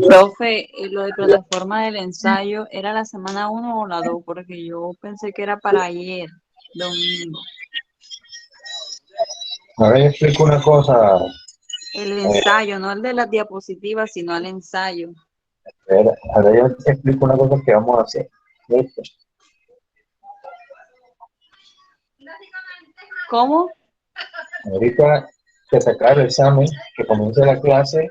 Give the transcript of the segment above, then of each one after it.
Profe, lo de plataforma del ensayo, ¿era la semana 1 o la 2? Porque yo pensé que era para ayer, domingo. Ahora yo explico una cosa. El ensayo, no el de las diapositivas, sino el ensayo. Ahora yo te explico una cosa que vamos a hacer. ¿Listo? ¿Cómo? Ahorita que se acabe el examen, que comience la clase,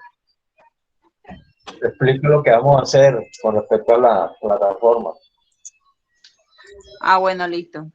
te explico lo que vamos a hacer con respecto a la plataforma. Ah, bueno, listo.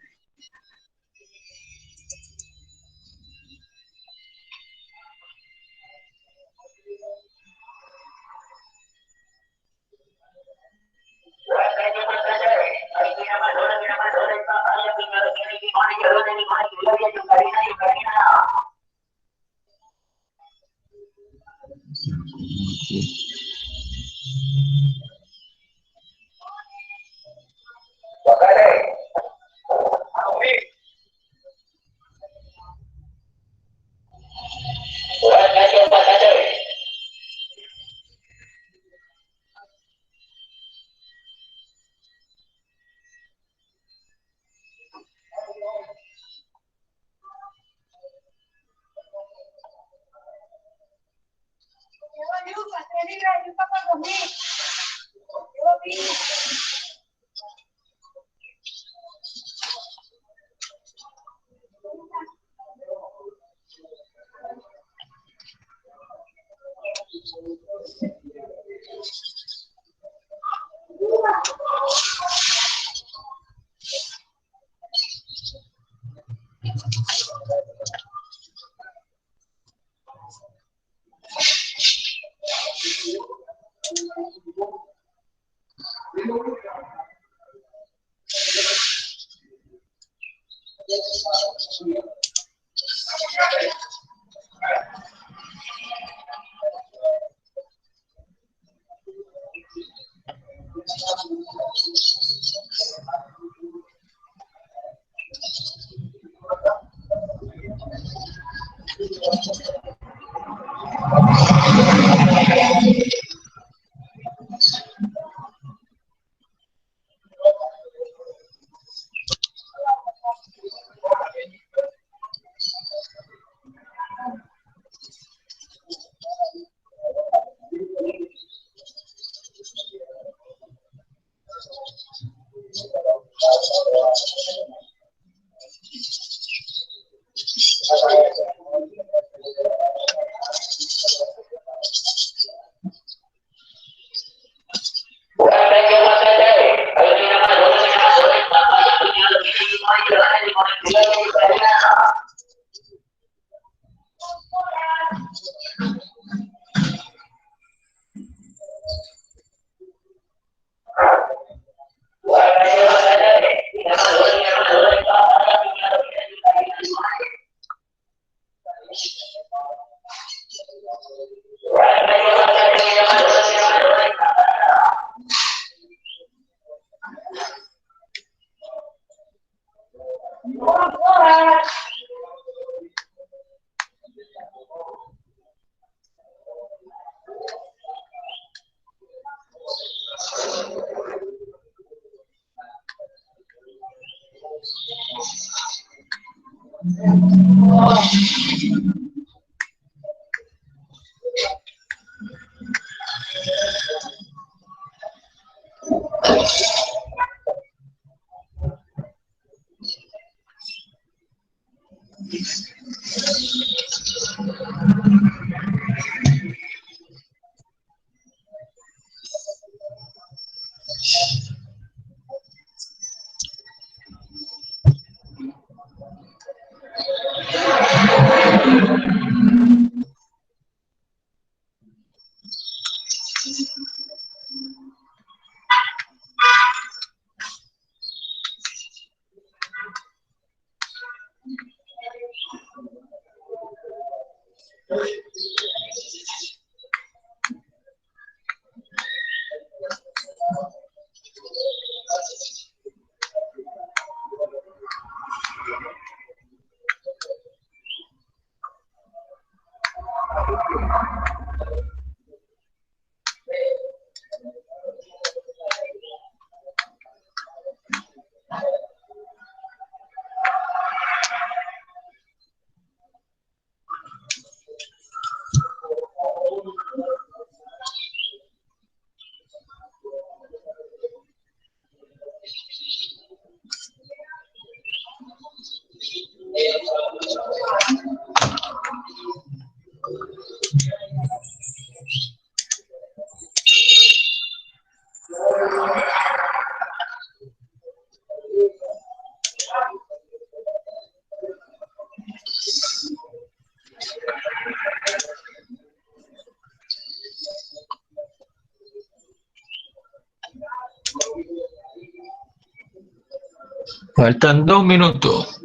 Faltan 2 minutos.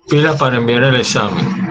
Pila para enviar el examen.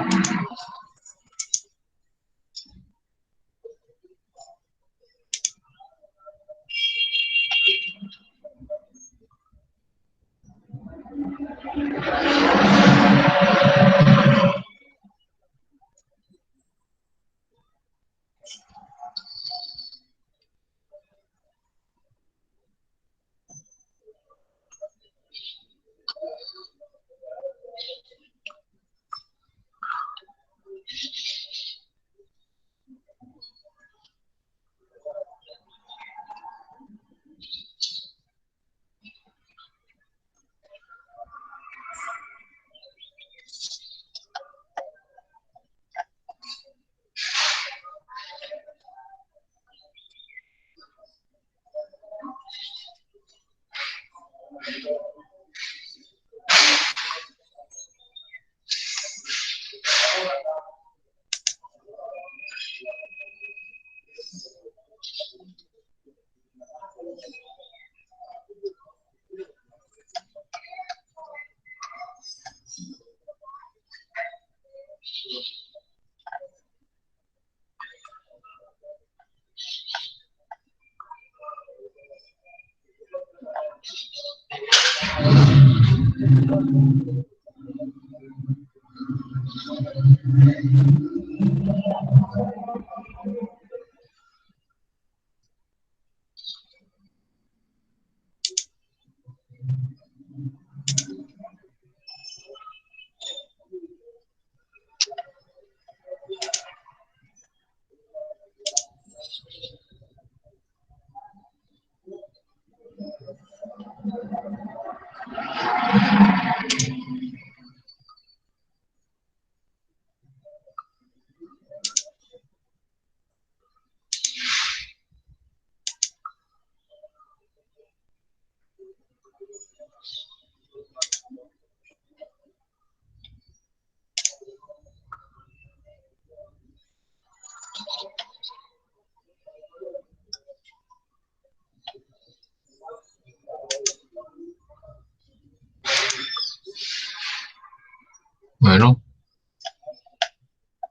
Bueno,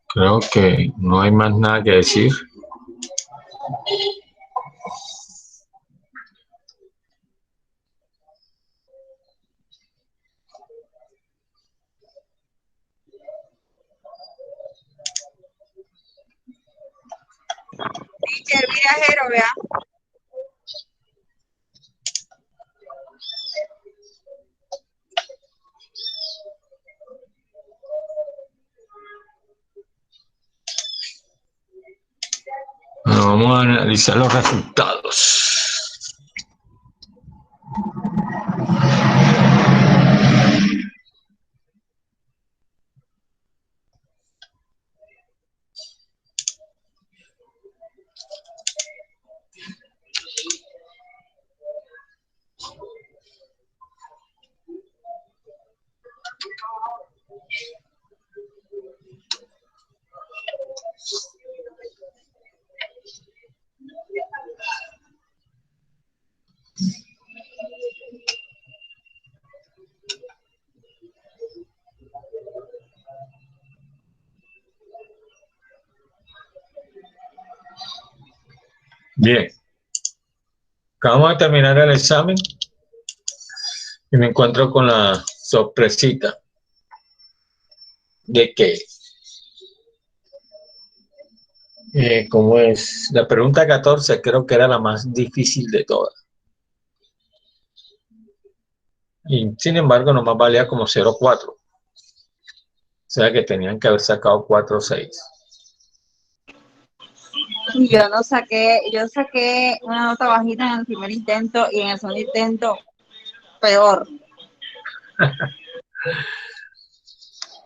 creo que no hay más nada que decir. Teacher, viajero, vea. Bueno, vamos a analizar los resultados. Bien. Acabamos de terminar el examen y me encuentro con la sorpresita de que, como es la pregunta 14, creo que era la más difícil de todas. Y sin embargo, nomás valía como 0,4. O sea que tenían que haber sacado 4 o 6. Yo saqué una nota bajita en el primer intento y en el segundo intento peor.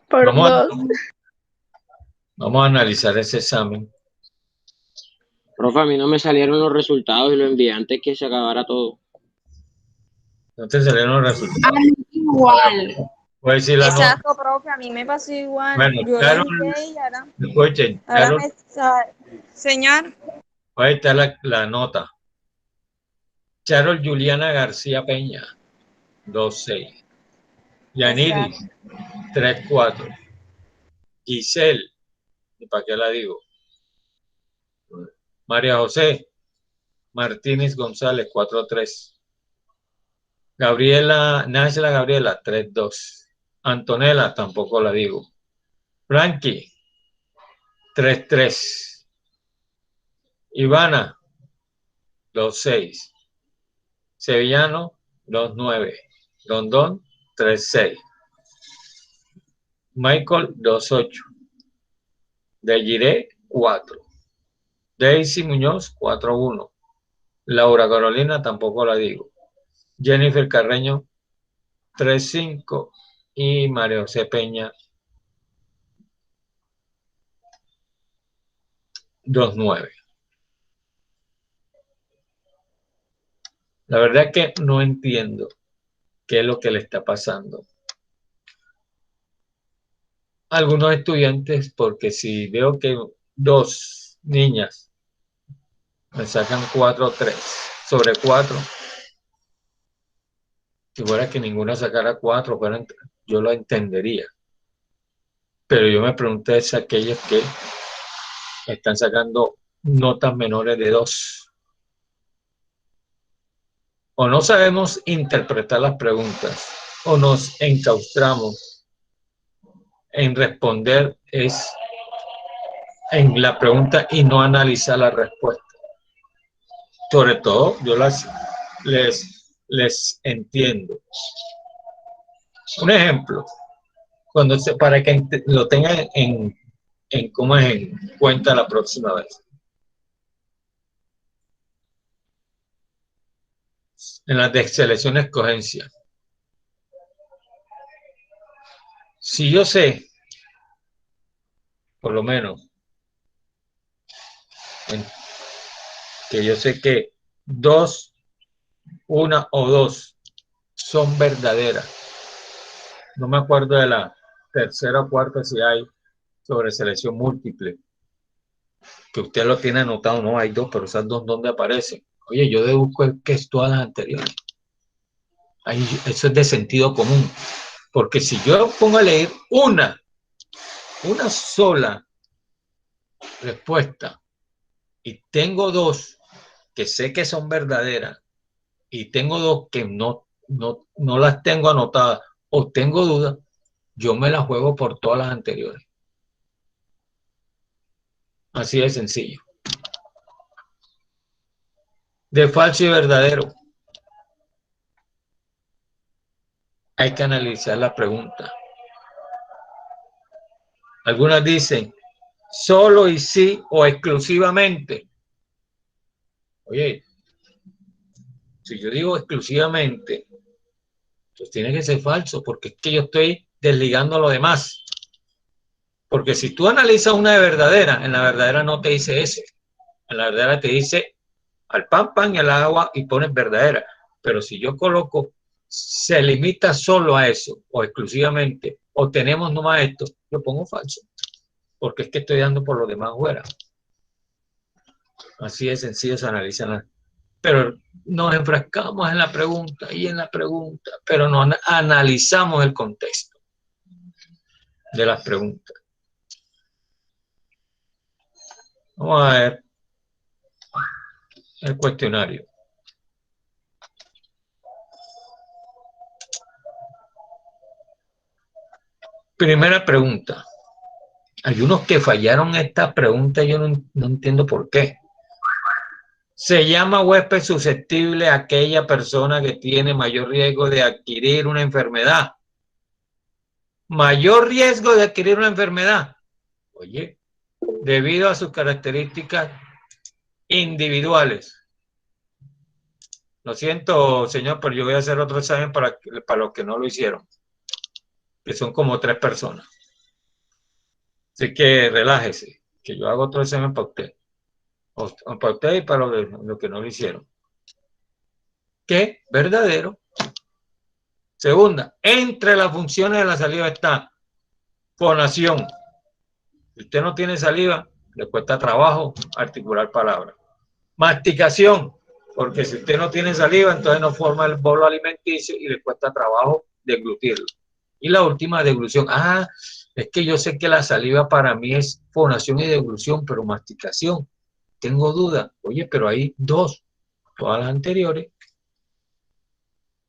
Por Vamos a, 2. vamos a analizar ese examen. Profe, a mí no me salieron los resultados y lo envié antes que se acabara todo. No te salieron los resultados. Igual. Voy a decir la nota. Exacto, profe, a mí me pasó igual. Bueno, Yo lo Carol, envié y ahora, escuchen, ahora Carol, me sale. Señor, ahí está la nota. Carol Juliana García Peña, 2,6. Yaniris, 3,4. Giselle, ¿y para qué la digo? María José Martínez González, 4,3. Nájila Gabriela, 3,2. Antonella, tampoco la digo. Frankie, 3,3. Ivana, 2,6. Sevillano, 2,9. Rondón, 3,6. Michael, 2,8. Dejiré, 4. Daisy Muñoz, 4,1. Laura Carolina, tampoco la digo. Jennifer Carreño, 3,5. Y María José Peña, 2,9. La verdad es que no entiendo qué es lo que le está pasando a algunos estudiantes, porque si veo que 2 niñas me sacan 4,3 sobre 4, si fuera que ninguna sacara 4, yo lo entendería. Pero yo me pregunté si aquellos que están sacando notas menores de 2. O no sabemos interpretar las preguntas, o nos enclaustramos en responder en la pregunta y no analizar la respuesta. Sobre todo, yo les entiendo. Un ejemplo, para que lo tengan en cuenta la próxima vez. En las de selección escogencia. Si yo sé, por lo menos, que yo sé que 2, 1 o 2 son verdaderas. No me acuerdo de la tercera o cuarta si hay sobre selección múltiple. Que usted lo tiene anotado, no hay 2, pero esas 2 ¿dónde aparecen? Oye, yo deduzco que es todas las anteriores. Eso es de sentido común. Porque si yo pongo a leer una sola respuesta y tengo 2 que sé que son verdaderas y tengo 2 que no las tengo anotadas o tengo dudas, yo me las juego por todas las anteriores. Así de sencillo. De falso y verdadero. Hay que analizar la pregunta. Algunas dicen solo y sí o exclusivamente. Oye, si yo digo exclusivamente, pues tiene que ser falso, porque es que yo estoy desligando lo demás. Porque si tú analizas una de verdadera, en la verdadera no te dice eso. En la verdadera te dice al pan y al agua y pones verdadera. Pero si yo coloco, se limita solo a eso, o exclusivamente, o tenemos nomás esto, yo pongo falso. Porque es que estoy dando por lo demás fuera. Así de sencillo se analizan. Pero nos enfrascamos en la pregunta y en la pregunta, pero no analizamos el contexto de las preguntas. Vamos a ver. el cuestionario. Primera pregunta. Hay unos que fallaron esta pregunta y yo no entiendo por qué. Se llama huésped susceptible a aquella persona que tiene mayor riesgo de adquirir una enfermedad. Mayor riesgo de adquirir una enfermedad. Oye, debido a sus características individuales. Lo siento, señor, pero yo voy a hacer otro examen para los que no lo hicieron, que son como 3 personas. Así que relájese, que yo hago otro examen para usted. Para usted y para los que no lo hicieron. ¿Qué? Verdadero. Segunda, entre las funciones de la saliva está fonación. Si usted no tiene saliva, le cuesta trabajo articular palabras. Masticación, porque si usted no tiene saliva, entonces no forma el bolo alimenticio y le cuesta trabajo deglutirlo. Y la última, deglución. Ah, es que yo sé que la saliva para mí es fonación y deglución, pero masticación, tengo duda. Oye, pero hay 2, todas las anteriores.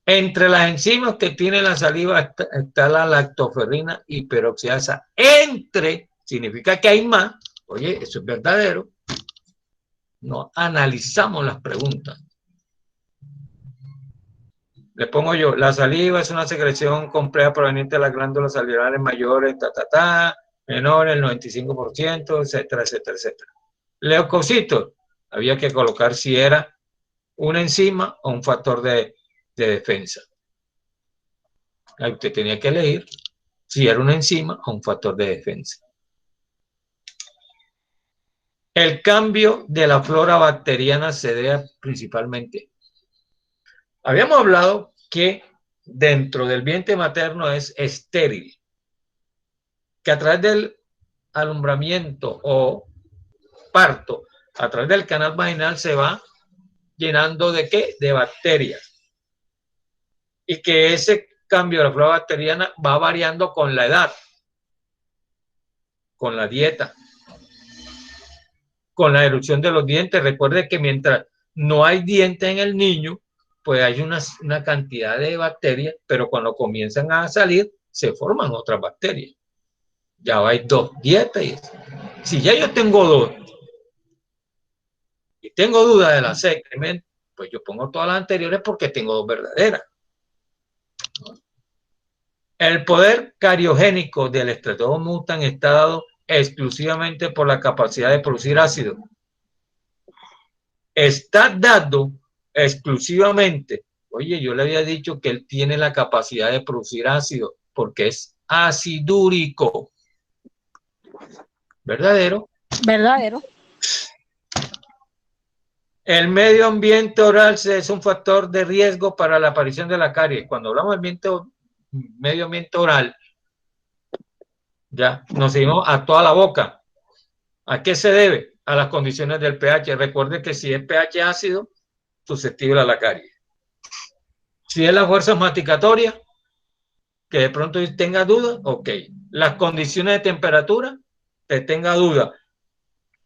Entre las enzimas que tiene la saliva está la lactoferrina hiperoxidasa. Entre, significa que hay más. Oye, eso es verdadero. No analizamos las preguntas. Le pongo yo, la saliva es una secreción compleja proveniente de las glándulas salivales mayores, menores, el 95%, etcétera, etcétera, etcétera. Leucocitos, había que colocar si era una enzima o un factor de defensa. Ahí usted tenía que elegir si era una enzima o un factor de defensa. El cambio de la flora bacteriana se debe principalmente. Habíamos hablado que dentro del vientre materno es estéril, que a través del alumbramiento o parto, a través del canal vaginal se va llenando de ¿qué? De bacterias. Y que ese cambio de la flora bacteriana va variando con la edad, con la dieta, con la erupción de los dientes. Recuerde que mientras no hay dientes en el niño, pues hay una cantidad de bacterias, pero cuando comienzan a salir, se forman otras bacterias. Ya hay 2 dietas. Y si ya yo tengo 2 y tengo duda de la C, pues yo pongo todas las anteriores porque tengo 2 verdaderas. El poder cariogénico del Streptococcus mutans está dado exclusivamente por la capacidad de producir ácido. Está dado exclusivamente. Oye, yo le había dicho que él tiene la capacidad de producir ácido porque es acidúrico. ¿Verdadero? Verdadero. El medio ambiente oral es un factor de riesgo para la aparición de la caries. Cuando hablamos del medio ambiente oral, ya nos seguimos a toda la boca. ¿A qué se debe? A las condiciones del pH. Recuerde que si es pH ácido, susceptible a la caries. Si es la fuerza masticatoria, que de pronto tenga duda, ok. Las condiciones de temperatura, que tenga duda.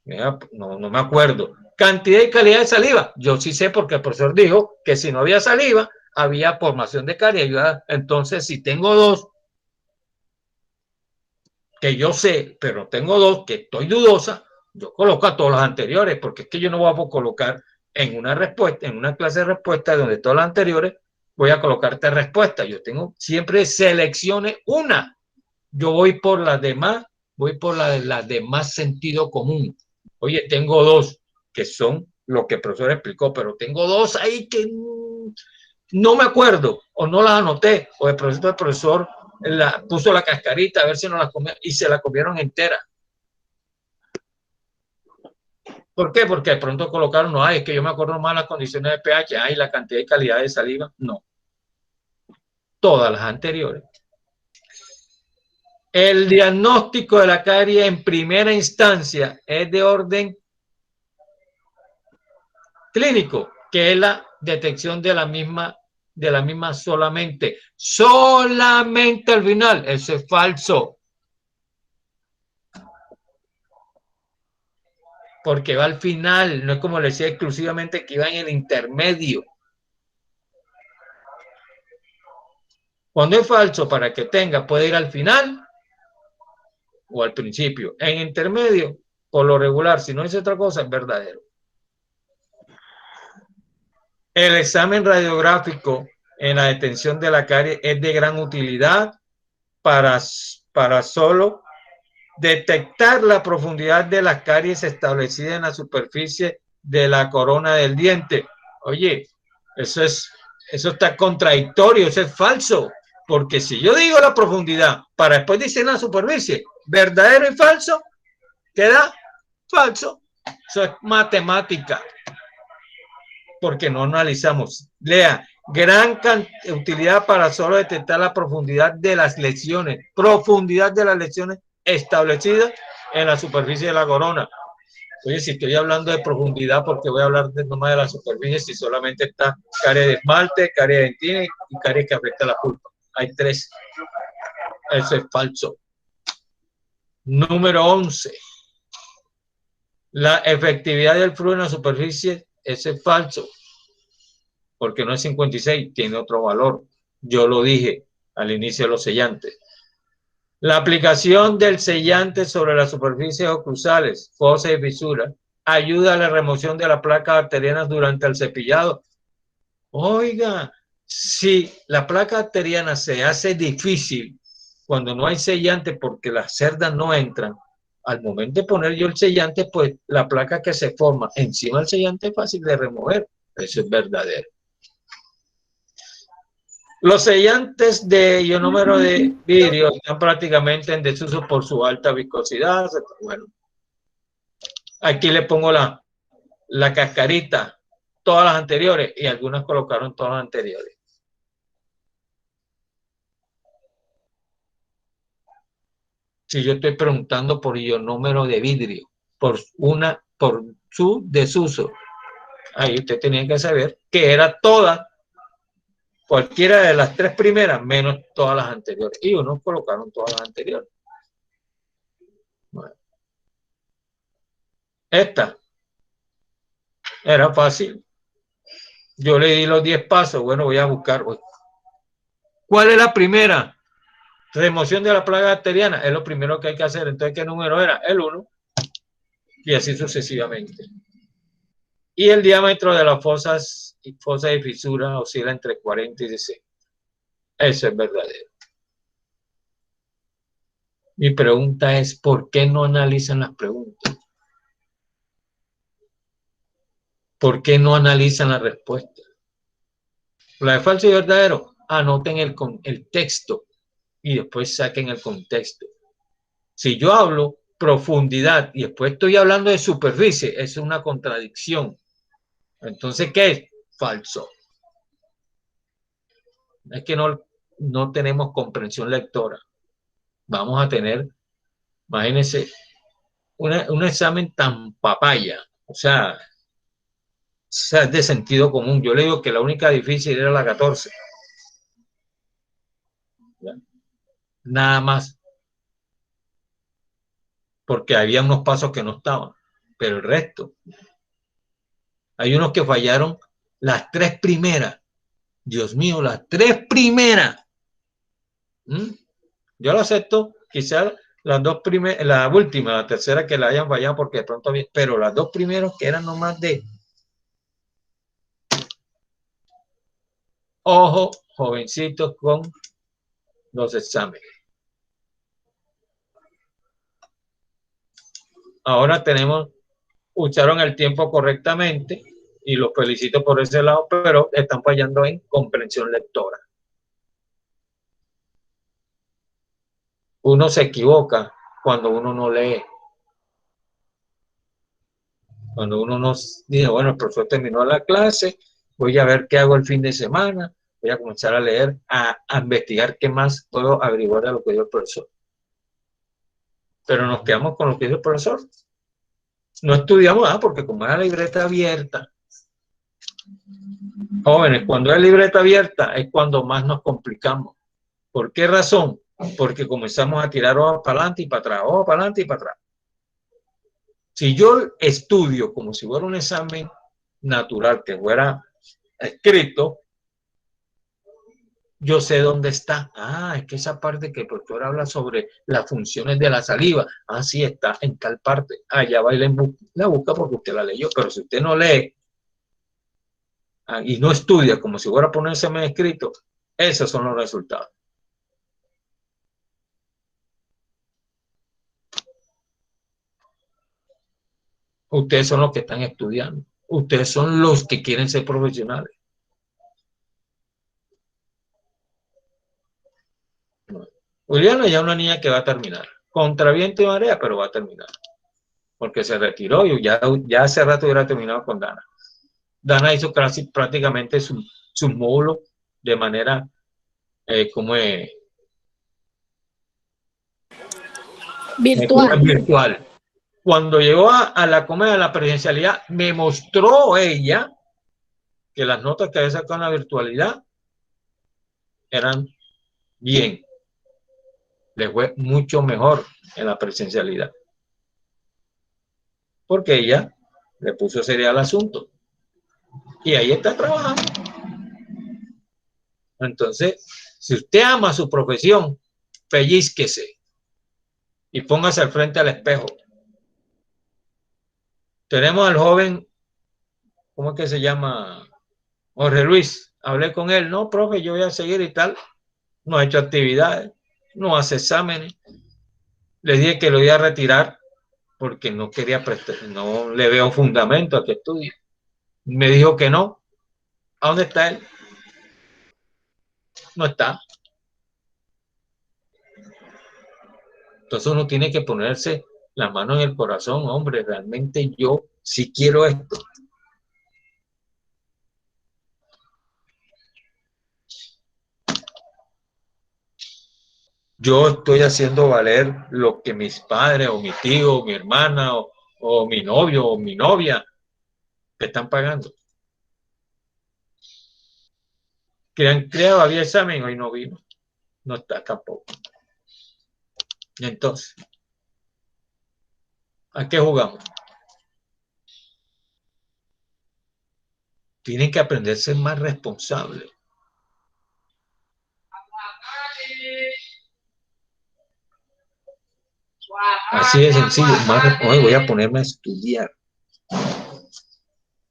No me acuerdo. Cantidad y calidad de saliva. Yo sí sé porque el profesor dijo que si no había saliva, había formación de caries. Entonces, si tengo 2, que yo sé, pero tengo 2 que estoy dudosa, yo coloco a todos los anteriores, porque es que yo no voy a colocar en una respuesta, en una clase de respuesta donde todas las anteriores, voy a colocarte respuesta. Yo tengo siempre seleccione una. Yo voy por las demás, voy por las de más sentido común. Oye, tengo 2 que son lo que el profesor explicó, pero tengo 2 ahí que no me acuerdo, o no las anoté, o el profesor puso la cascarita a ver si no las comía y se la comieron entera. ¿Por qué? Porque de pronto colocaron, no, es que yo me acuerdo más las condiciones de pH, la cantidad y calidad de saliva. No. Todas las anteriores. El diagnóstico de la caries en primera instancia es de orden clínico, que es la detección de la misma solamente al final. Eso es falso. porque va al final, no es como le decía exclusivamente que iba en el intermedio. Cuando es falso, para que tenga, puede ir al final o al principio. En intermedio, por lo regular, si no dice otra cosa, es verdadero. El examen radiográfico en la detención de la caries es de gran utilidad para solo detectar la profundidad de las caries establecida en la superficie de la corona del diente. Oye, eso está contradictorio, eso es falso, porque si yo digo la profundidad para después decir la superficie, verdadero y falso, queda falso. Eso es matemática, porque no analizamos. Lea, gran utilidad para solo detectar la profundidad de las lesiones establecidas en la superficie de la corona. Oye, si estoy hablando de profundidad, porque voy a hablar nomás de la superficie si solamente está caries de esmalte, caries de dentina y caries que afecta la pulpa. Hay 3. Eso es falso. Número 11. La efectividad del flujo en la superficie, ese es falso, porque no es 56, tiene otro valor. Yo lo dije al inicio de los sellantes. La aplicación del sellante sobre las superficies oclusales, fosas y fisuras, ayuda a la remoción de las placas bacterianas durante el cepillado. Oiga, si la placa bacteriana se hace difícil cuando no hay sellante porque las cerdas no entran, al momento de poner yo el sellante, pues la placa que se forma encima del sellante es fácil de remover. Eso es verdadero. Los sellantes de ionómero de vidrio están prácticamente en desuso por su alta viscosidad. Bueno, aquí le pongo la cascarita, todas las anteriores, y algunas colocaron todas las anteriores. Si yo estoy preguntando por ionómero de vidrio, por su desuso, ahí usted tenía que saber que era cualquiera de las 3 primeras, menos todas las anteriores. Y unos colocaron todas las anteriores. Bueno. Esta era fácil. Yo le di los 10 pasos. Bueno, voy a buscar. ¿Cuál es la primera? Remoción de la plaga bacteriana. Es lo primero que hay que hacer. Entonces, ¿qué número era? El 1. Y así sucesivamente. Y el diámetro de las fosas y fisuras oscila entre 40 y 60. Eso es verdadero. Mi pregunta es, ¿por qué no analizan las preguntas? ¿Por qué no analizan la respuesta? La de falso y verdadero, anoten el texto y después saquen el contexto. Si yo hablo profundidad y después estoy hablando de superficie, es una contradicción. Entonces, ¿qué es? Falso. Es que no tenemos comprensión lectora. Vamos a tener, imagínense, un examen tan papaya, o sea, es de sentido común. Yo le digo que la única difícil era la 14. ¿Ya? Nada más. Porque había unos pasos que no estaban, pero el resto. Hay unos que fallaron las 3 primeras. Dios mío, las 3 primeras. Yo lo acepto, quizás las 2 primeras, la última, la tercera que la hayan fallado porque de pronto había, pero las 2 primeras que eran nomás de ojo, jovencitos con los exámenes. Ahora usaron el tiempo correctamente y los felicito por ese lado, pero están fallando en comprensión lectora. Uno se equivoca cuando uno no lee. Cuando uno no dice, bueno, el profesor terminó la clase, voy a ver qué hago el fin de semana, voy a comenzar a leer, a investigar qué más puedo averiguar de lo que dijo el profesor. Pero nos quedamos con lo que dijo el profesor. No estudiamos, porque como era libreta abierta, jóvenes, cuando es libreta abierta es cuando más nos complicamos. ¿Por qué razón? Porque comenzamos a tirar hojas para adelante y para atrás, hojas para adelante y para atrás. Si yo estudio como si fuera un examen natural que fuera escrito, yo sé dónde está. Ah, es que esa parte que el profesor habla sobre las funciones de la saliva. Ah, sí, está en tal parte. Allá va y la busca porque usted la leyó. Pero si usted no lee y no estudia como si fuera a poner un examen escrito, esos son los resultados. Ustedes son los que están estudiando. Ustedes son los que quieren ser profesionales. Juliana ya es una niña que va a terminar. Contra viento y marea, pero va a terminar. Porque se retiró y ya hace rato hubiera terminado con Dana. Dana hizo casi prácticamente su módulo de manera virtual. Cuando llegó a la comedia de la presencialidad, me mostró ella que las notas que había sacado en la virtualidad eran bien. Le fue mucho mejor en la presencialidad. Porque ella le puso seriedad al asunto. Y ahí está trabajando. Entonces, si usted ama su profesión, pellizquese y póngase al frente al espejo. Tenemos al joven, ¿cómo es que se llama? Jorge Luis. Hablé con él, no, profe, yo voy a seguir y tal. No ha hecho actividades, no hace exámenes. Le dije que lo iba a retirar porque no quería prestar, no le veo fundamento a que estudie. Me dijo que no. ¿A dónde está él? No está. Entonces uno tiene que ponerse la mano en el corazón, hombre, realmente yo sí quiero esto. Yo estoy haciendo valer lo que mis padres o mi tío o mi hermana o mi novio o mi novia te están pagando. Que han creado, había examen, hoy no vino. No está tampoco. Y entonces, ¿a qué jugamos? Tienen que aprender a ser más responsables. Así de sencillo, más responsable. Voy a ponerme a estudiar.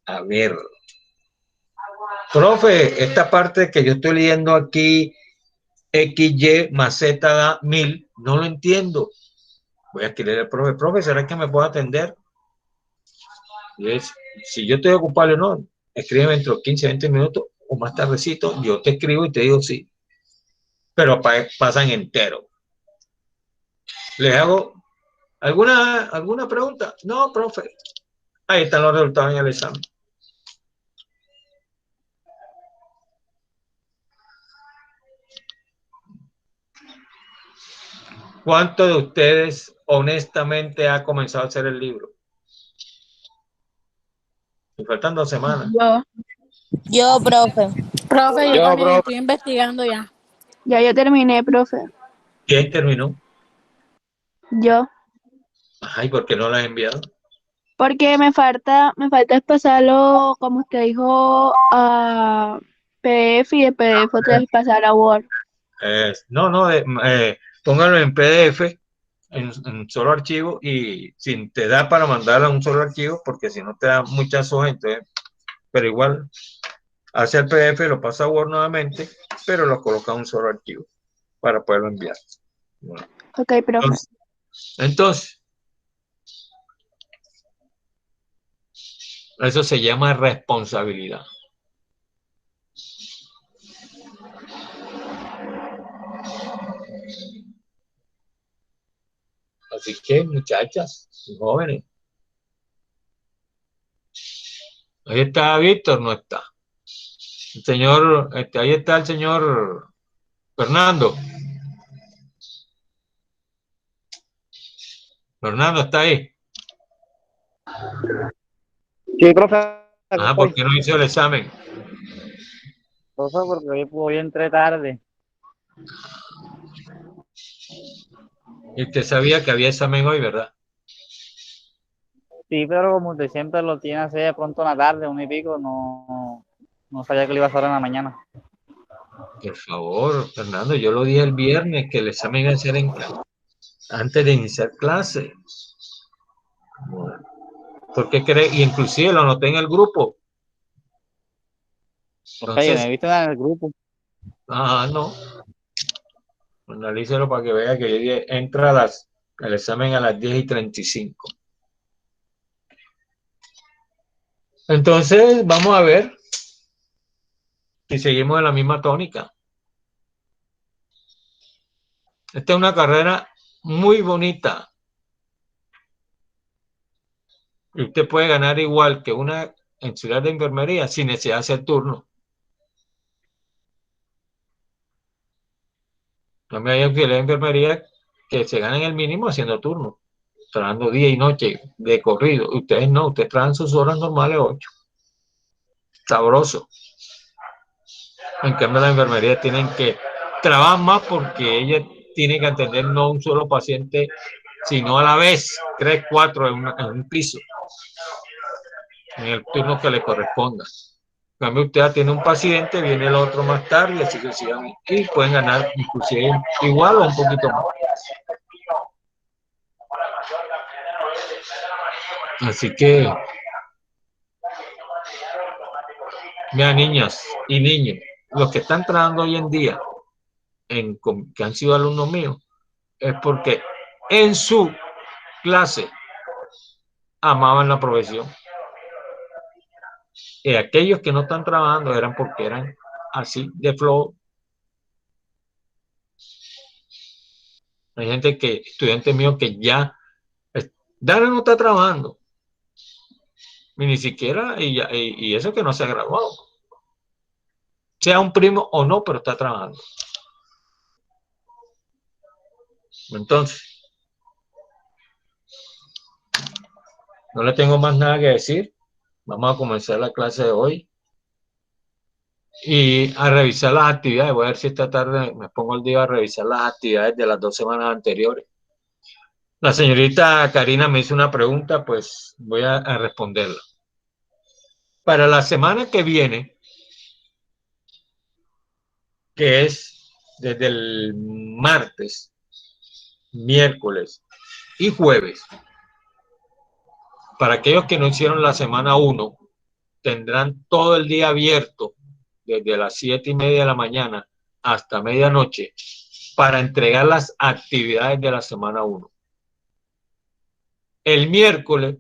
A ver. Profe, esta parte que yo estoy leyendo aquí, XY más Z da 1000, no lo entiendo. Voy a escribirle al profe. Profe, ¿será que me puede atender? Si yo estoy ocupado o no, escríbeme dentro de 15, 20 minutos o más tardecito, yo te escribo y te digo sí. Pero pasan entero. ¿Les hago alguna pregunta? No, profe. Ahí están los resultados en el examen. ¿Cuántos de ustedes honestamente ha comenzado a hacer el libro? Me faltan 2 semanas. Yo, profe. Profe, yo también estoy investigando ya. Ya yo terminé, profe. ¿Quién terminó? Yo. Ay, ¿por qué no lo has enviado? Porque me falta pasarlo, como usted dijo, a PDF y de PDF otra vez pasar a Word. Póngalo en PDF, en solo archivo, y si te da para mandarlo a un solo archivo, porque si no te da muchas hojas, entonces, pero igual, hace el PDF, lo pasa a Word nuevamente, pero lo coloca en un solo archivo para poderlo enviar. Bueno, Ok, profe. entonces, eso se llama responsabilidad. Así que, muchachas y jóvenes, ahí está Víctor, no está. El señor, ahí está el señor Fernando. Fernando, ¿está ahí? Sí, profe. Ah, ¿por qué no hizo el examen? Profe, porque hoy entré tarde. Y usted sabía que había examen hoy, ¿verdad? Sí, pero como usted siempre lo tiene así de pronto en la tarde, 1:00 y pico, no sabía que lo iba a hacer en la mañana. Por favor, Fernando, yo lo dije el viernes que el examen iba a ser antes de iniciar clase. ¿Por qué cree? Y inclusive lo anoté en el grupo. Profe, yo no he Entonces, visto nada en el grupo. no. Analícelo para que vea que yo dije, entra el examen a las 10:35. Entonces, vamos a ver si seguimos en la misma tónica. Esta es una carrera muy bonita. Y usted puede ganar igual que una auxiliar de enfermería sin necesidad de hacer turno. También hay auxiliar de enfermería que se ganan el mínimo haciendo turno, trabajando día y noche de corrido. Ustedes no, ustedes trabajan sus horas normales 8. Sabroso. En cambio, la enfermería tienen que trabajar más porque ella tiene que atender no un solo paciente, sino a la vez 3, 4 en un piso, en el turno que le corresponda. En cambio, usted atiende un paciente, viene el otro más tarde, así sucesivamente, y pueden ganar inclusive igual o un poquito más. Así que, mira, niñas y niños, los que están trabajando hoy en día, que han sido alumnos míos, es porque en su clase amaban la profesión. Y aquellos que no están trabajando eran porque eran así de flojo. Hay gente estudiantes míos que ya, Dana no está trabajando, ni siquiera, y eso que no se ha graduado. Sea un primo o no, pero está trabajando. Entonces, no le tengo más nada que decir. Vamos a comenzar la clase de hoy y a revisar las actividades. Voy a ver si esta tarde me pongo el día a revisar las actividades de las 2 semanas anteriores. La señorita Karina me hizo una pregunta, pues voy a responderla. Para la semana que viene, que es desde el martes, miércoles y jueves, para aquellos que no hicieron la semana 1, tendrán todo el día abierto desde las 7:30 de la mañana hasta medianoche para entregar las actividades de la semana 1. El miércoles,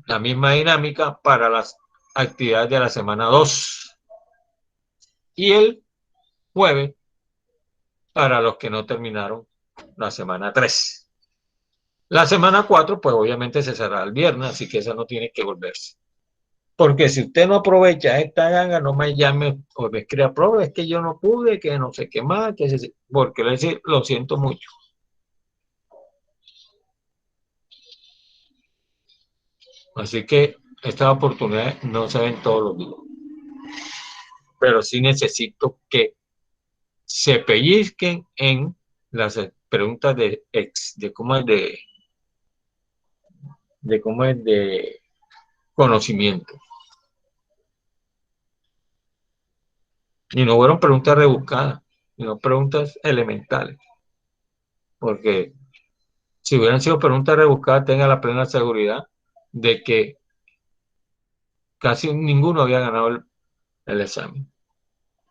la misma dinámica para las actividades de la semana 2. Y el jueves, para los que no terminaron la semana 3. La semana 4, pues obviamente se cerrará el viernes, así que esa no tiene que volverse. Porque si usted no aprovecha esta ganga, no me llame o me escriba, profe, es que yo no pude, que no sé qué más, porque le dice, lo siento mucho. Así que estas oportunidades no se ven todos los días. Pero sí necesito que se pellizquen en las preguntas de cómo es de conocimiento. Y no fueron preguntas rebuscadas, sino preguntas elementales. Porque si hubieran sido preguntas rebuscadas, tenga la plena seguridad de que casi ninguno había ganado el examen.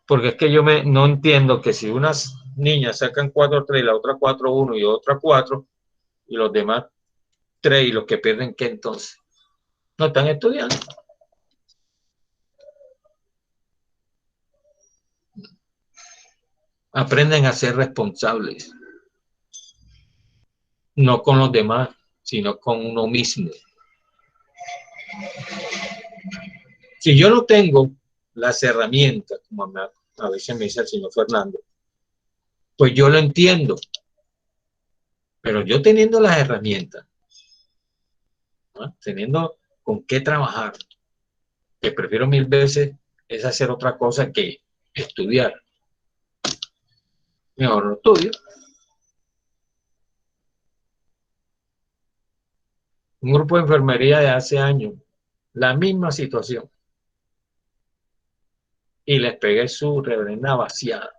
Porque es que yo no entiendo que si unas niñas sacan 4.3 y la otra 4.1 y otra 4, y los demás 3 y los que pierden, ¿qué entonces? No están estudiando. Aprenden a ser responsables. No con los demás, sino con uno mismo. Si yo no tengo las herramientas, como a veces me dice el señor Fernando, pues yo lo entiendo. Pero yo teniendo las herramientas, ¿no? Teniendo con qué trabajar, que prefiero 1000 veces es hacer otra cosa que estudiar. Mejor no estudio. un grupo de enfermería de hace años, la misma situación. Y les pegué su reverenda vaciada.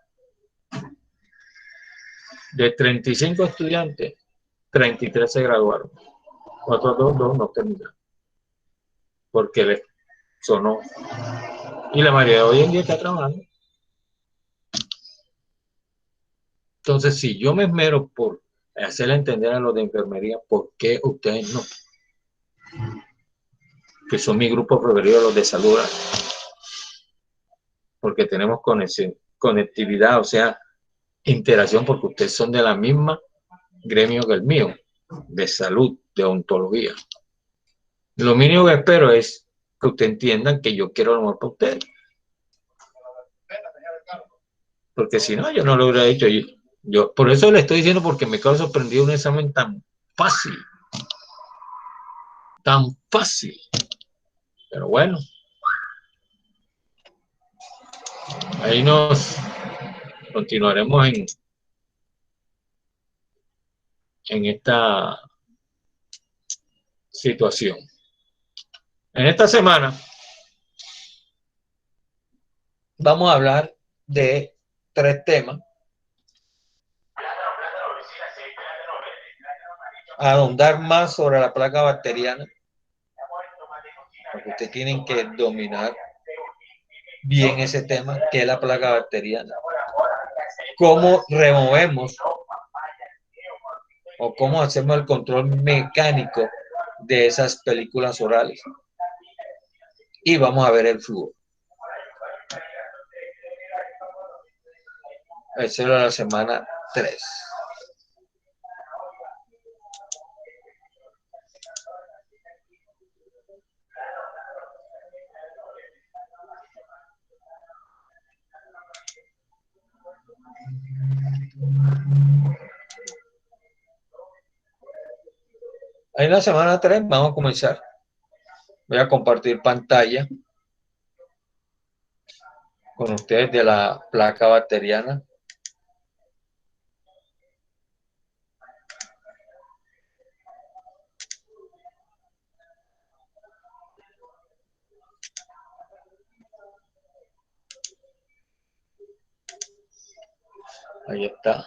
De 35 estudiantes, 33 se graduaron. Otros dos no terminaron. Porque les sonó. Y la mayoría de hoy en día está trabajando. Entonces, si yo me esmero por hacerle entender a los de enfermería, ¿por qué ustedes no? Que son mi grupo preferido, los de salud. Porque tenemos conectividad, o sea, interacción, porque ustedes son de la misma gremio que el mío, de salud, de odontología. Lo mínimo que espero es que ustedes entiendan que yo quiero lo mejor para ustedes. Porque si no, yo no lo hubiera dicho. Yo por eso le estoy diciendo, porque me causa sorprendido un examen tan fácil. Tan fácil. Pero bueno. Ahí nos continuaremos en esta situación. En esta semana vamos a hablar de 3 temas. A ahondar más sobre la placa bacteriana, porque ustedes tienen que dominar bien ese tema, que es la placa bacteriana. Cómo removemos o cómo hacemos el control mecánico de esas películas orales. Y vamos a ver el flujo. Esa era la semana 3. Ahí en la semana 3 vamos a comenzar. Voy a compartir pantalla con ustedes de la placa bacteriana. Ahí está.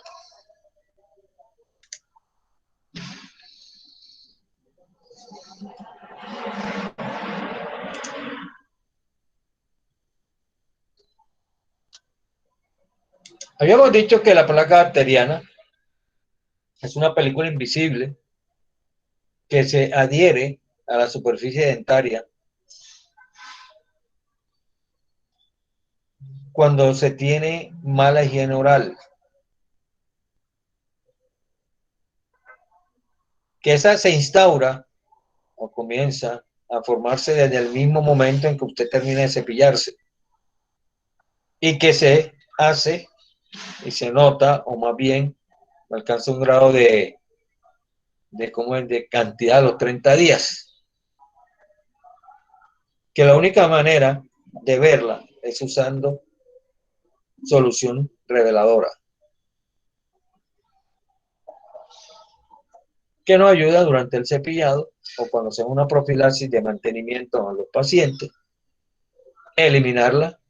Habíamos dicho que la placa bacteriana es una película invisible que se adhiere a la superficie dentaria cuando se tiene mala higiene oral. Que esa se instaura o comienza a formarse desde el mismo momento en que usted termina de cepillarse. Y que se hace y se nota, o más bien alcanza un grado de cantidad a los 30 días. Que la única manera de verla es usando solución reveladora, que nos ayuda durante el cepillado o cuando hacemos una profilaxis de mantenimiento a los pacientes, eliminarla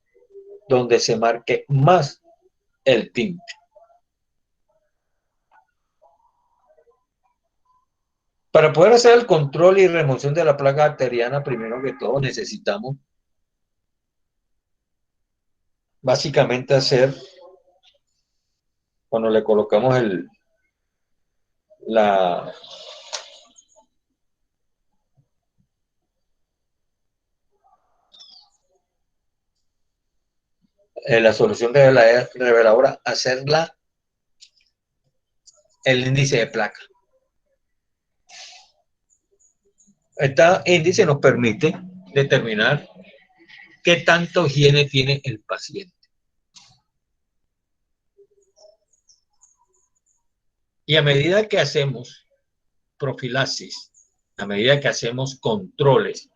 donde se marque más el tinte. Para poder hacer el control y remoción de la placa bacteriana, primero que todo necesitamos básicamente hacer, cuando le colocamos la solución reveladora, hacerla el índice de placa. Este índice nos permite determinar qué tanta higiene tiene el paciente. Y a medida que hacemos profilaxis, a medida que hacemos controles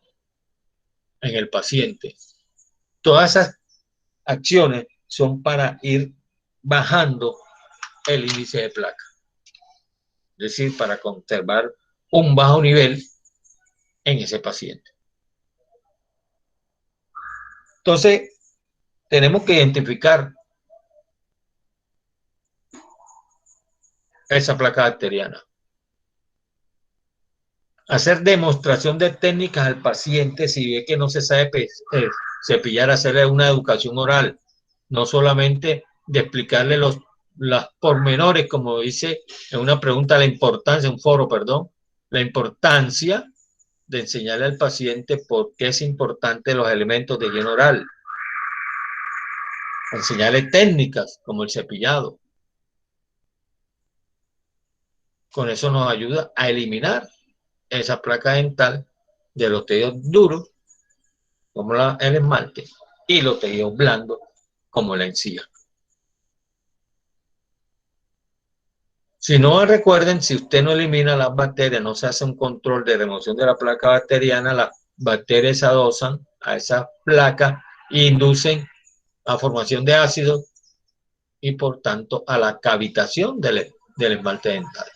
en el paciente, todas esas acciones son para ir bajando el índice de placa. Es decir, para conservar un bajo nivel en ese paciente. Entonces, tenemos que identificar esa placa bacteriana. Hacer demostración de técnicas al paciente si ve que no se sabe cepillar, hacerle una educación oral, no solamente de explicarle los pormenores, como dice en una pregunta, la importancia, un foro, perdón, la importancia de enseñarle al paciente por qué es importante los elementos de higiene oral, enseñarle técnicas como el cepillado. Con eso nos ayuda a eliminar esa placa dental de los tejidos duros, como el esmalte, y los tejidos blandos, como la encía. Si no recuerden, si usted no elimina las bacterias, no se hace un control de remoción de la placa bacteriana, las bacterias se adosan a esa placa e inducen a formación de ácido y por tanto a la cavitación del esmalte dental.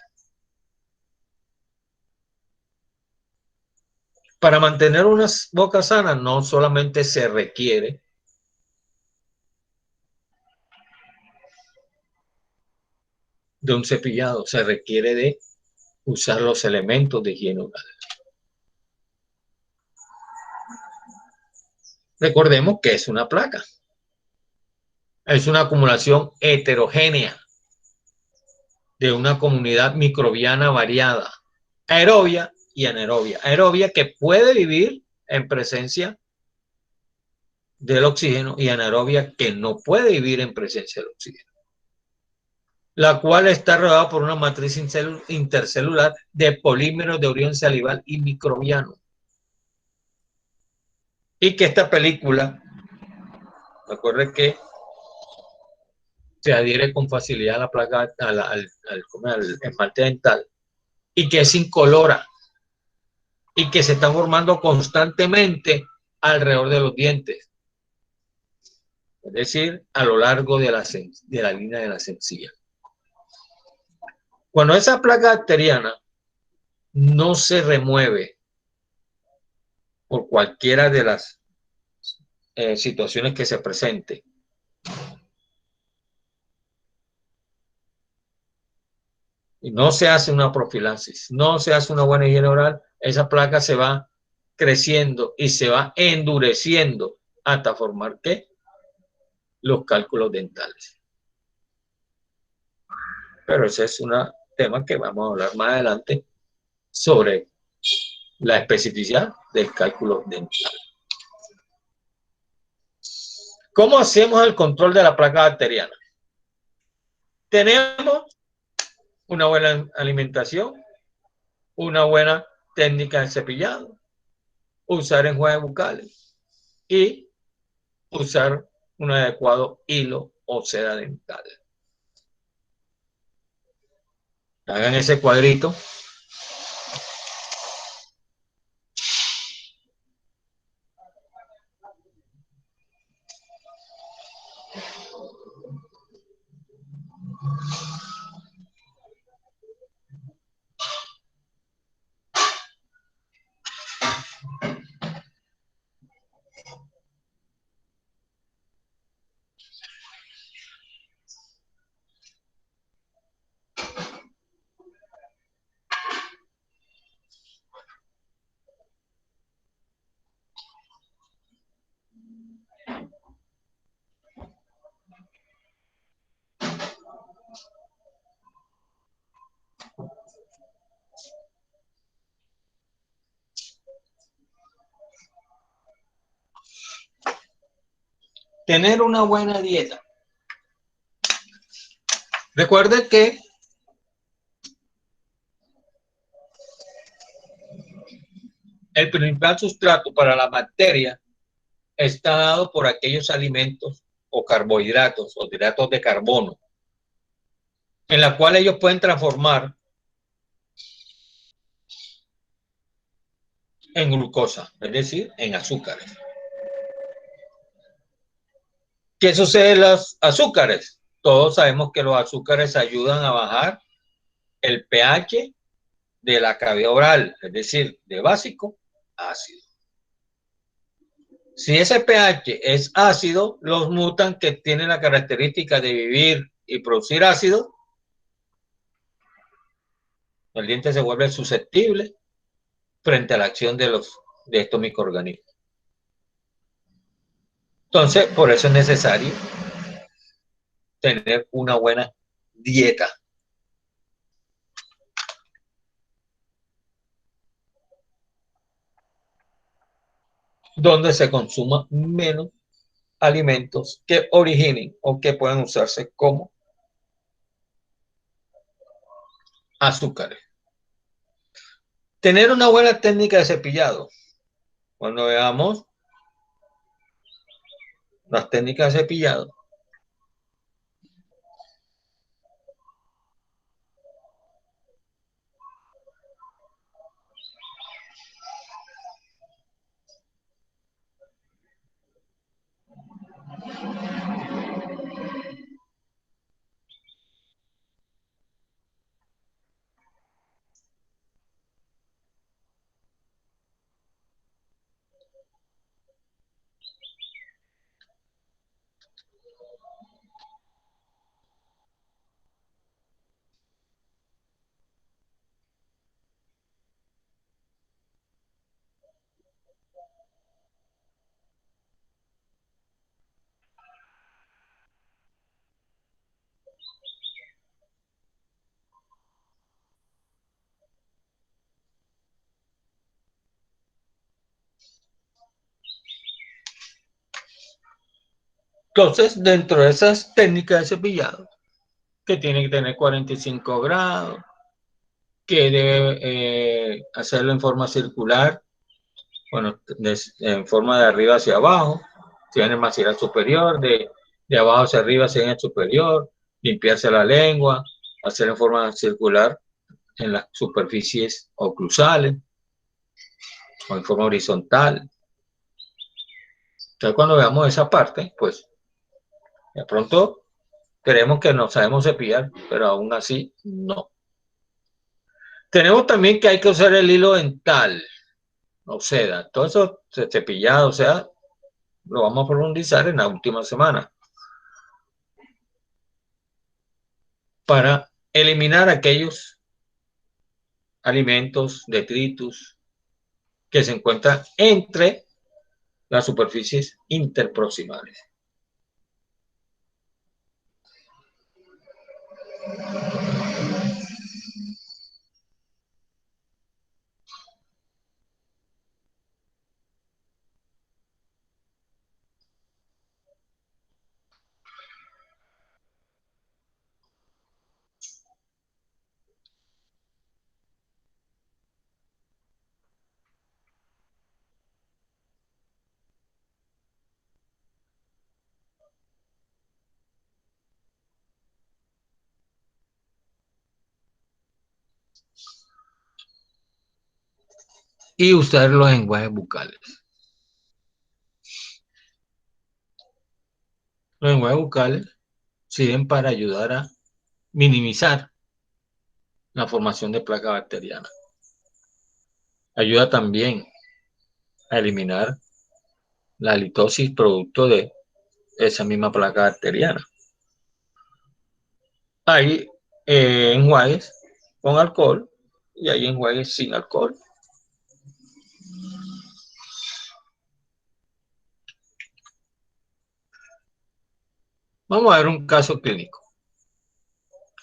Para mantener una boca sana no solamente se requiere de un cepillado, se requiere de usar los elementos de higiene oral. Recordemos que es una placa. Es una acumulación heterogénea de una comunidad microbiana variada, aerobia y anaerobia. Aerobia que puede vivir en presencia del oxígeno y anaerobia que no puede vivir en presencia del oxígeno, la cual está rodeada por una matriz intercelular de polímeros de origen salival y microbiano. Y que esta película, recuerde que se adhiere con facilidad a la placa, al esmalte dental, y que es incolora, y que se está formando constantemente alrededor de los dientes, es decir, a lo largo de la línea de las encías. Cuando esa placa bacteriana no se remueve por cualquiera de las situaciones que se presenten, y no se hace una profilaxis, no se hace una buena higiene oral, esa placa se va creciendo y se va endureciendo hasta formar ¿qué? Los cálculos dentales. Pero ese es un tema que vamos a hablar más adelante sobre la especificidad del cálculo dental. ¿Cómo hacemos el control de la placa bacteriana? Tenemos una buena alimentación, una buena técnica de cepillado, usar enjuagues bucales y usar un adecuado hilo o seda dental. Hagan ese cuadrito. Tener una buena dieta. Recuerde que el principal sustrato para la bacteria está dado por aquellos alimentos o carbohidratos o hidratos de carbono, en la cual ellos pueden transformar en glucosa, es decir, en azúcares. ¿Qué sucede en los azúcares? Todos sabemos que los azúcares ayudan a bajar el pH de la cavidad oral, es decir, de básico ácido. Si ese pH es ácido, los mutan que tienen la característica de vivir y producir ácido, el diente se vuelve susceptible frente a la acción de estos microorganismos. Entonces, por eso es necesario tener una buena dieta. Donde se consuma menos alimentos que originen o que puedan usarse como azúcares. Tener una buena técnica de cepillado. Cuando veamos las técnicas de cepillado, entonces dentro de esas técnicas de cepillado, que tiene que tener 45 grados, que debe hacerlo en forma circular, bueno, en forma de arriba hacia abajo, si en el maxilar superior, de abajo hacia arriba si en el superior, limpiarse la lengua, hacer en forma circular en las superficies oclusales o en forma horizontal. Entonces cuando veamos esa parte, pues de pronto creemos que nos sabemos cepillar, pero aún así no. Tenemos también que hay que usar el hilo dental o seda. Todo eso cepillado, o sea, lo vamos a profundizar en la última semana. Para eliminar aquellos alimentos, detritus, que se encuentran entre las superficies interproximales. Y usar los enjuagues bucales. Los enjuagues bucales sirven para ayudar a minimizar la formación de placa bacteriana. Ayuda también a eliminar la halitosis producto de esa misma placa bacteriana. Hay enjuagues con alcohol y hay enjuagues sin alcohol. Vamos a ver un caso clínico.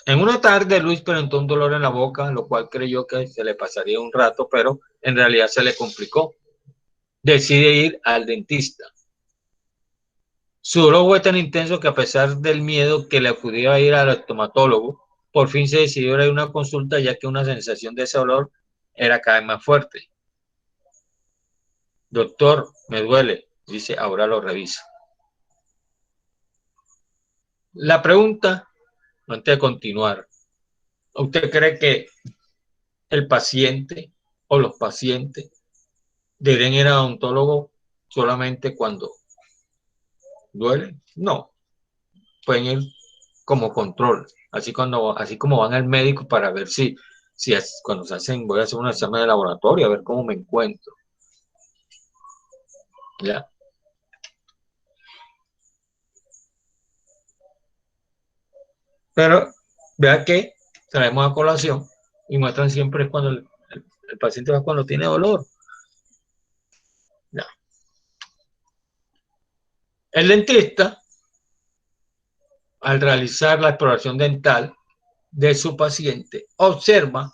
En una tarde, Luis presentó un dolor en la boca, lo cual creyó que se le pasaría un rato, pero en realidad se le complicó. Decide ir al dentista. Su dolor fue tan intenso que a pesar del miedo que le acudía a ir al estomatólogo, por fin se decidió ir a una consulta, ya que una sensación de ese dolor era cada vez más fuerte. Doctor, me duele, dice, ahora lo reviso. La pregunta, antes de continuar, ¿usted cree que el paciente o los pacientes deben ir a odontólogo solamente cuando duele? No, pueden ir como control, así como van al médico para ver si cuando se hacen, voy a hacer un examen de laboratorio a ver cómo me encuentro. ¿Ya? Pero vea que traemos a colación y muestran siempre cuando el paciente va cuando tiene dolor. ¿Ya? El dentista, al realizar la exploración dental de su paciente, observa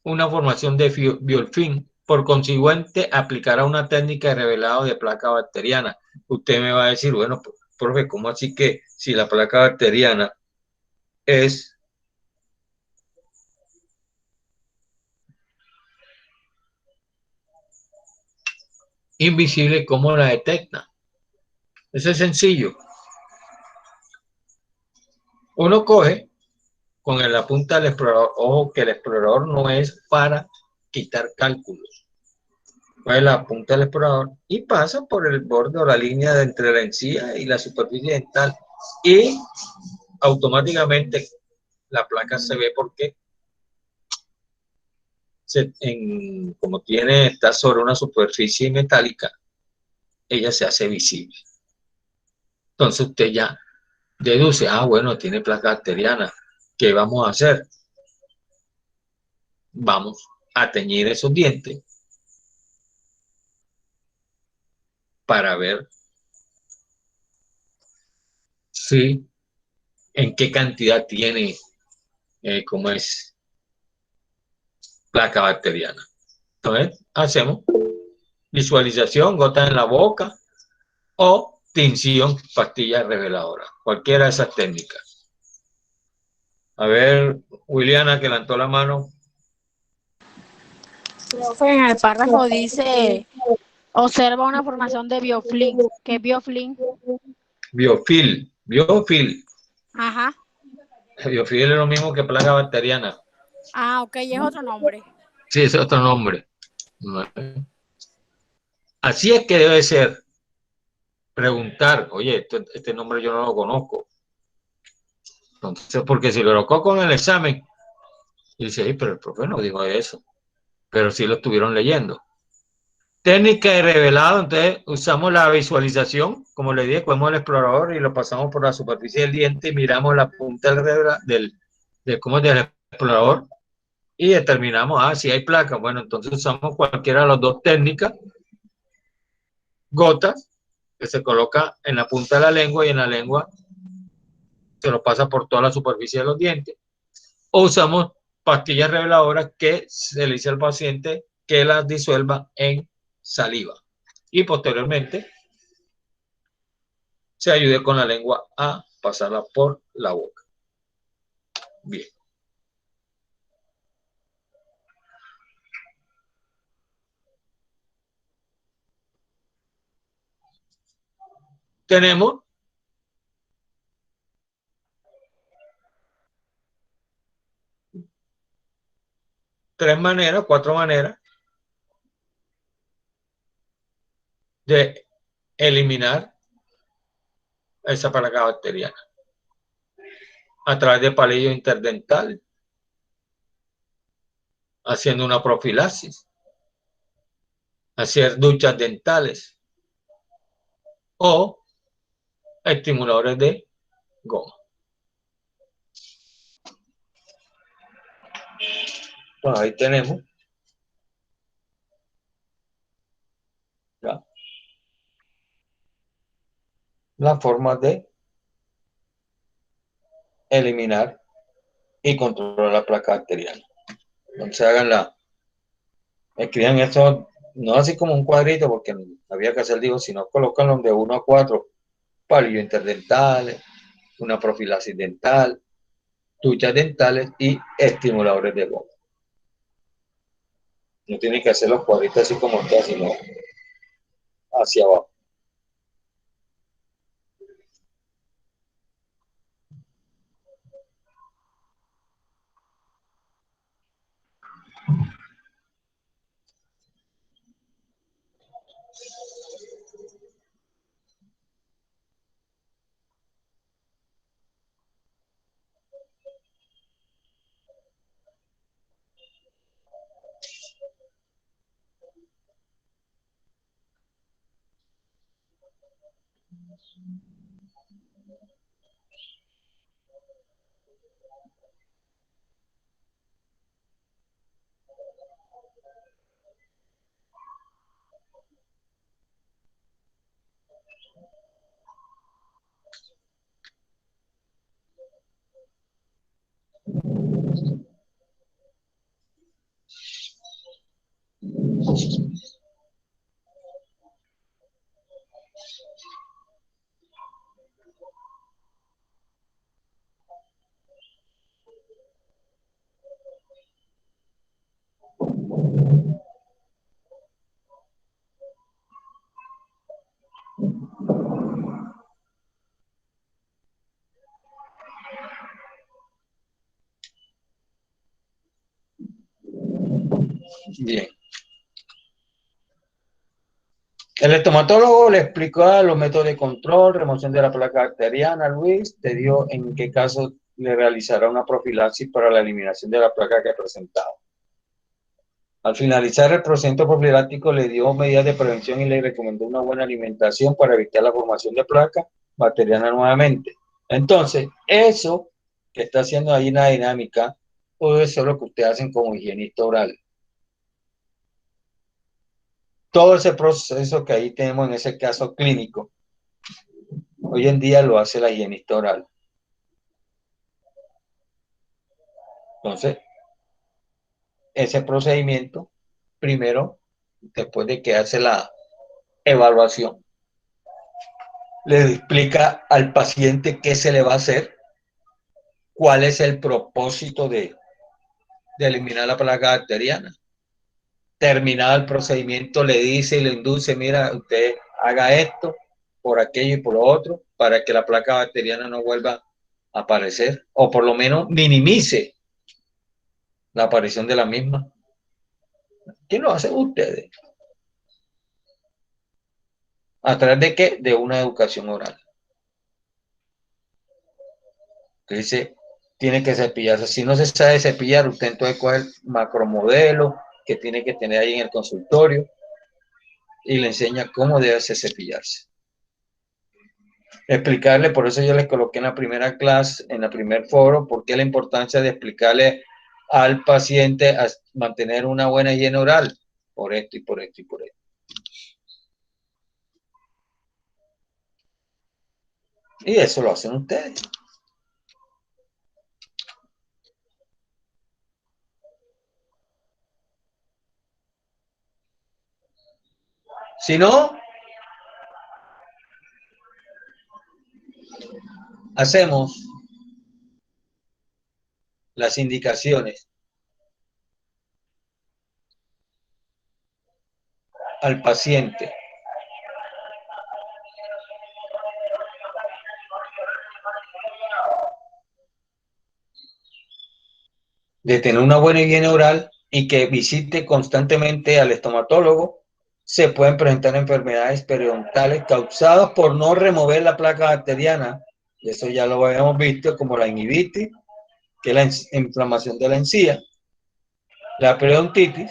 una formación de biofilm. Por consiguiente, aplicará una técnica de revelado de placa bacteriana. Usted me va a decir, bueno, profe, ¿cómo así que si la placa bacteriana es invisible, cómo la detecta? Eso es sencillo. Uno coge con la punta del explorador, ojo que el explorador no es para quitar cálculos. Coge la punta del explorador y pasa por el borde o la línea de entre la encía y la superficie dental y automáticamente la placa se ve porque como está sobre una superficie metálica, ella se hace visible. Entonces usted ya deduce, bueno, tiene placa bacteriana. ¿Qué vamos a hacer? Vamos a teñir esos dientes para ver si en qué cantidad tiene, como es placa bacteriana. Entonces hacemos visualización, gotas en la boca o tinción, pastilla reveladora, cualquiera de esas técnicas. A ver, Williana, que levantó la mano. Profe, en el párrafo dice, observa una formación de biofilm. ¿Qué es biofilm? Biofil. Ajá. Biofil es lo mismo que placa bacteriana. Ah, ok, es otro nombre. Sí, es otro nombre. Así es que debe ser. Preguntar, oye, este nombre yo no lo conozco. Entonces, porque si lo colocó con el examen, y dice, pero el profe no dijo eso, pero sí lo estuvieron leyendo. Técnica de revelado, entonces usamos la visualización, como le dije, cogemos el explorador y lo pasamos por la superficie del diente y miramos la punta del explorador y determinamos, si hay placa. Bueno, entonces usamos cualquiera de las dos técnicas, gotas, que se coloca en la punta de la lengua y en la lengua se lo pasa por toda la superficie de los dientes, o usamos pastillas reveladoras que se le dice al paciente que las disuelva en saliva y posteriormente se ayude con la lengua a pasarla por la boca. Bien. Tenemos cuatro maneras de eliminar esa placa bacteriana. A través de palillo interdental, haciendo una profilaxis, hacer duchas dentales o estimuladores de goma. Pues ahí tenemos la forma de eliminar y controlar la placa bacteriana. Entonces escriban esto, no así como un cuadrito, porque no había que hacer, sino colocan de 1 a 4 palillos interdentales, una profilaxis dental, duchas dentales y estimuladores de goma. No tienen que hacer los cuadritos así como está, sino hacia abajo. Bien. El estomatólogo le explicó los métodos de control, remoción de la placa bacteriana. Luis te dio en qué caso le realizará una profilaxis para la eliminación de la placa que presentaba. Al finalizar el procedimiento profiláctico le dio medidas de prevención y le recomendó una buena alimentación para evitar la formación de placa bacteriana nuevamente. Entonces, eso que está haciendo ahí en la dinámica, todo eso es lo que ustedes hacen como higienista oral. Todo ese proceso que ahí tenemos en ese caso clínico, hoy en día lo hace la higienista oral. Entonces, ese procedimiento, primero, después de que hace la evaluación, le explica al paciente qué se le va a hacer, cuál es el propósito de eliminar la placa bacteriana. Terminado el procedimiento, le dice y le induce, mira, usted haga esto, por aquello y por lo otro, para que la placa bacteriana no vuelva a aparecer, o por lo menos minimice la aparición de la misma. ¿Quién lo hace? Ustedes. ¿A través de qué? De una educación oral. Que dice, tiene que cepillarse. Si no se sabe cepillar, usted entonces coge el macromodelo que tiene que tener ahí en el consultorio y le enseña cómo debe cepillarse. Explicarle, por eso yo les coloqué en la primera clase, en el primer foro, por qué la importancia de explicarle al paciente a mantener una buena higiene oral, por esto y por esto y por esto. Y eso lo hacen ustedes. Si no, hacemos las indicaciones al paciente de tener una buena higiene oral y que visite constantemente al estomatólogo, se pueden presentar enfermedades periodontales causadas por no remover la placa bacteriana. Eso ya lo habíamos visto, como la gingivitis, que es la inflamación de la encía, la periodontitis,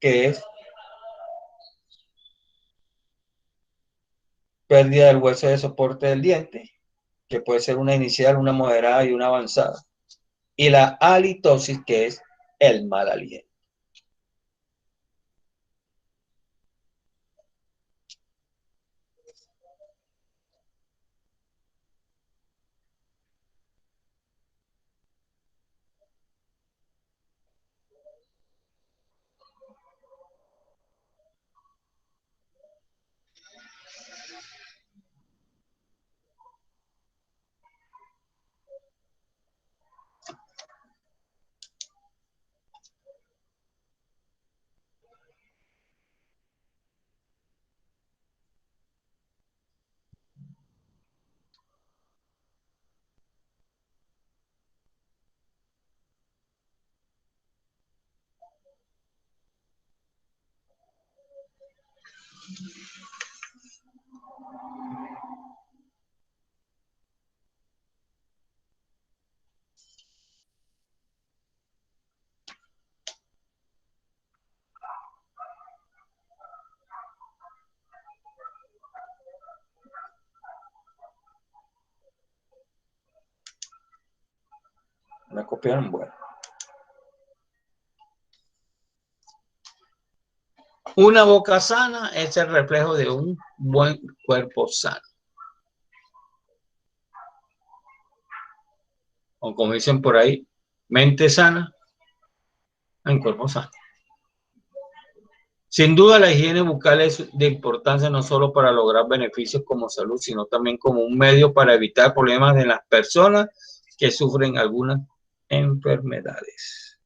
que es pérdida del hueso de soporte del diente, que puede ser una inicial, una moderada y una avanzada, y la halitosis, que es el mal aliento. ¿Me copiaron? Bueno. Una boca sana es el reflejo de un buen cuerpo sano. O como dicen por ahí, mente sana en cuerpo sano. Sin duda, la higiene bucal es de importancia no solo para lograr beneficios como salud, sino también como un medio para evitar problemas de las personas que sufren algunas enfermedades.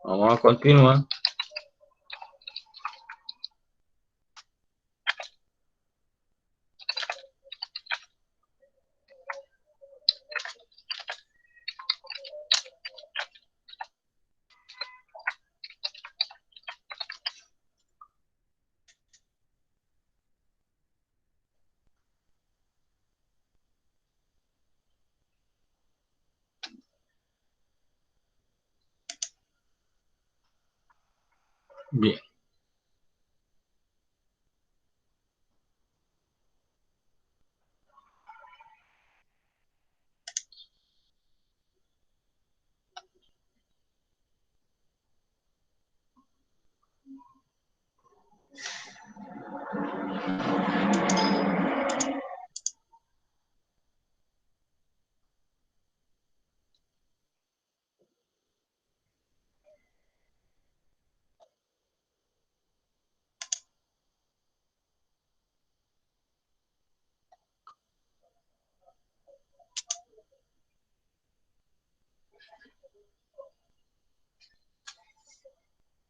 Vamos a continuar. Bien.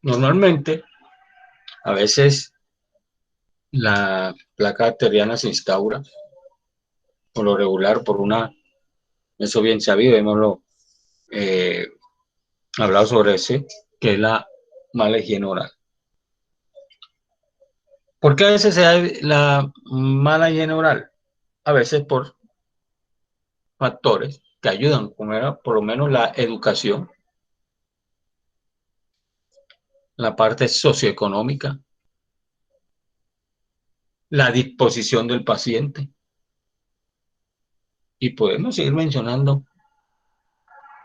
Normalmente, a veces la placa bacteriana se instaura por lo regular por una, eso bien sabido, hemos hablado sobre eso, que es la mala higiene oral. ¿Por qué a veces se da la mala higiene oral? A veces por factores que ayudan, como era por lo menos la educación, la parte socioeconómica, la disposición del paciente. Y podemos seguir mencionando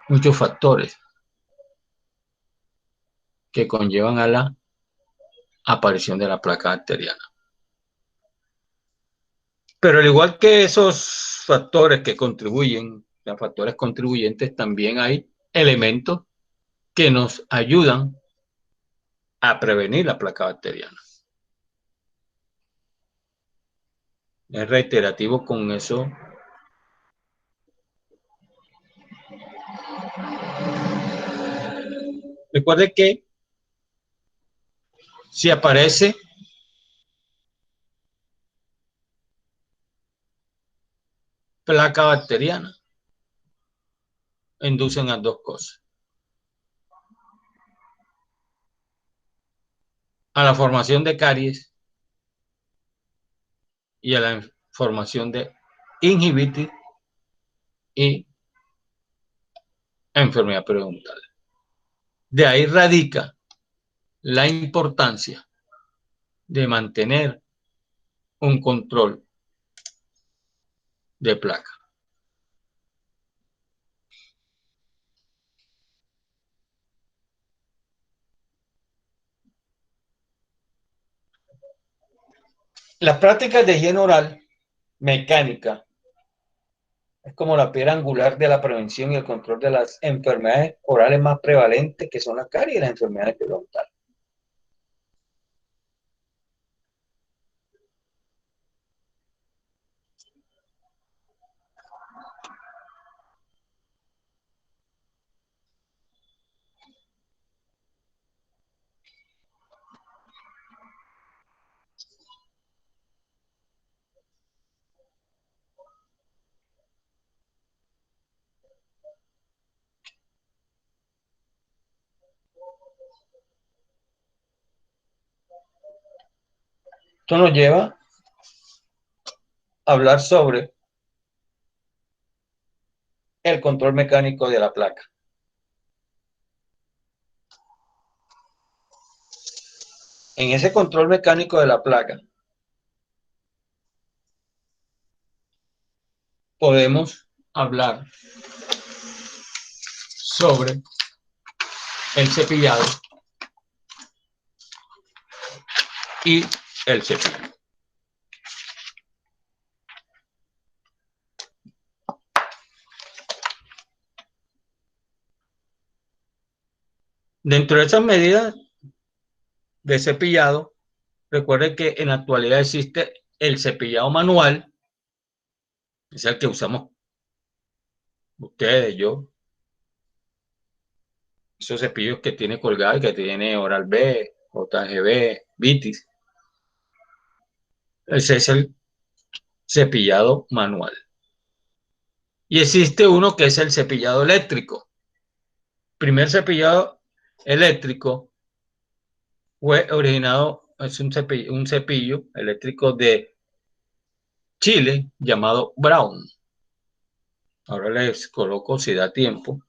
muchos factores que conllevan a la aparición de la placa bacteriana. Pero al igual que esos factores que contribuyen, los factores contribuyentes, también hay elementos que nos ayudan a prevenir la placa bacteriana. Es reiterativo con eso. Recuerde que si aparece placa bacteriana, inducen a dos cosas: a la formación de caries y a la formación de gingivitis y enfermedad periodontal. De ahí radica la importancia de mantener un control de placa. Las prácticas de higiene oral mecánica es como la piedra angular de la prevención y el control de las enfermedades orales más prevalentes, que son las caries y las enfermedades periodontales. Esto nos lleva a hablar sobre el control mecánico de la placa. En ese control mecánico de la placa podemos hablar sobre el cepillado y el cepillo. Dentro de esas medidas de cepillado, recuerden que en la actualidad existe el cepillado manual, es el que usamos ustedes, yo, esos cepillos que tiene Colgate, que tiene Oral-B, JGB, Vitis. Ese es el cepillado manual. Y existe uno que es el cepillado eléctrico. Primer cepillado eléctrico fue originado, es un cepillo eléctrico de Chile llamado Brown. Ahora les coloco, si da tiempo.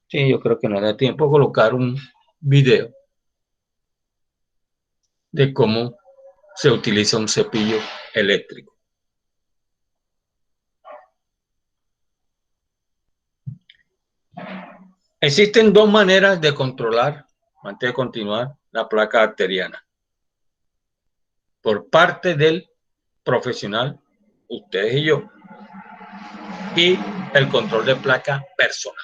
Sí, yo creo que no da tiempo colocar un video de cómo se utiliza un cepillo eléctrico. Existen dos maneras de controlar, antes de continuar, la placa arteriana. Por parte del profesional, ustedes y yo, y el control de placa personal.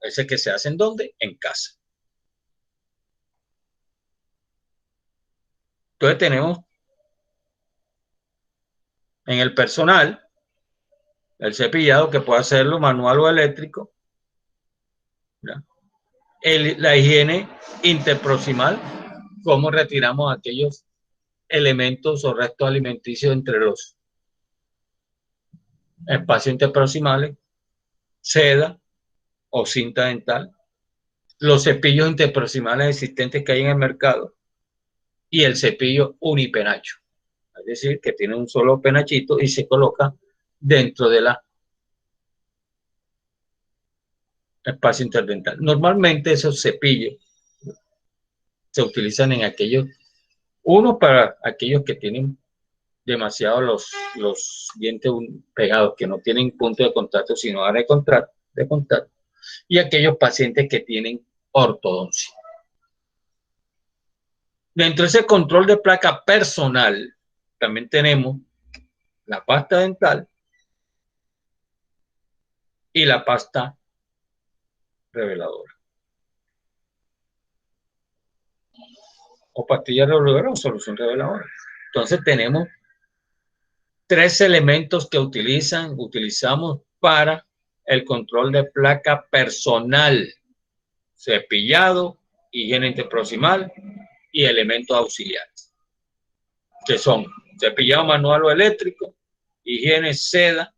Ese que se hace ¿en dónde? En casa. Entonces tenemos en el personal el cepillado, que puede hacerlo manual o eléctrico. La higiene interproximal, cómo retiramos aquellos elementos o restos alimenticios entre los espacios interproximales, seda o cinta dental, los cepillos interproximales existentes que hay en el mercado y el cepillo unipenacho, es decir, que tiene un solo penachito y se coloca dentro de la espacio interdental. Normalmente esos cepillos se utilizan en aquellos, uno para aquellos que tienen demasiado los dientes pegados, que no tienen punto de contacto, sino área de contacto, y aquellos pacientes que tienen ortodoncia. Dentro de ese control de placa personal, también tenemos la pasta dental y la pasta reveladora. O pastilla reveladora o solución reveladora. Entonces tenemos tres elementos que utilizamos para el control de placa personal: cepillado, higiene interproximal y elementos auxiliares, que son cepillado manual o eléctrico, higiene seda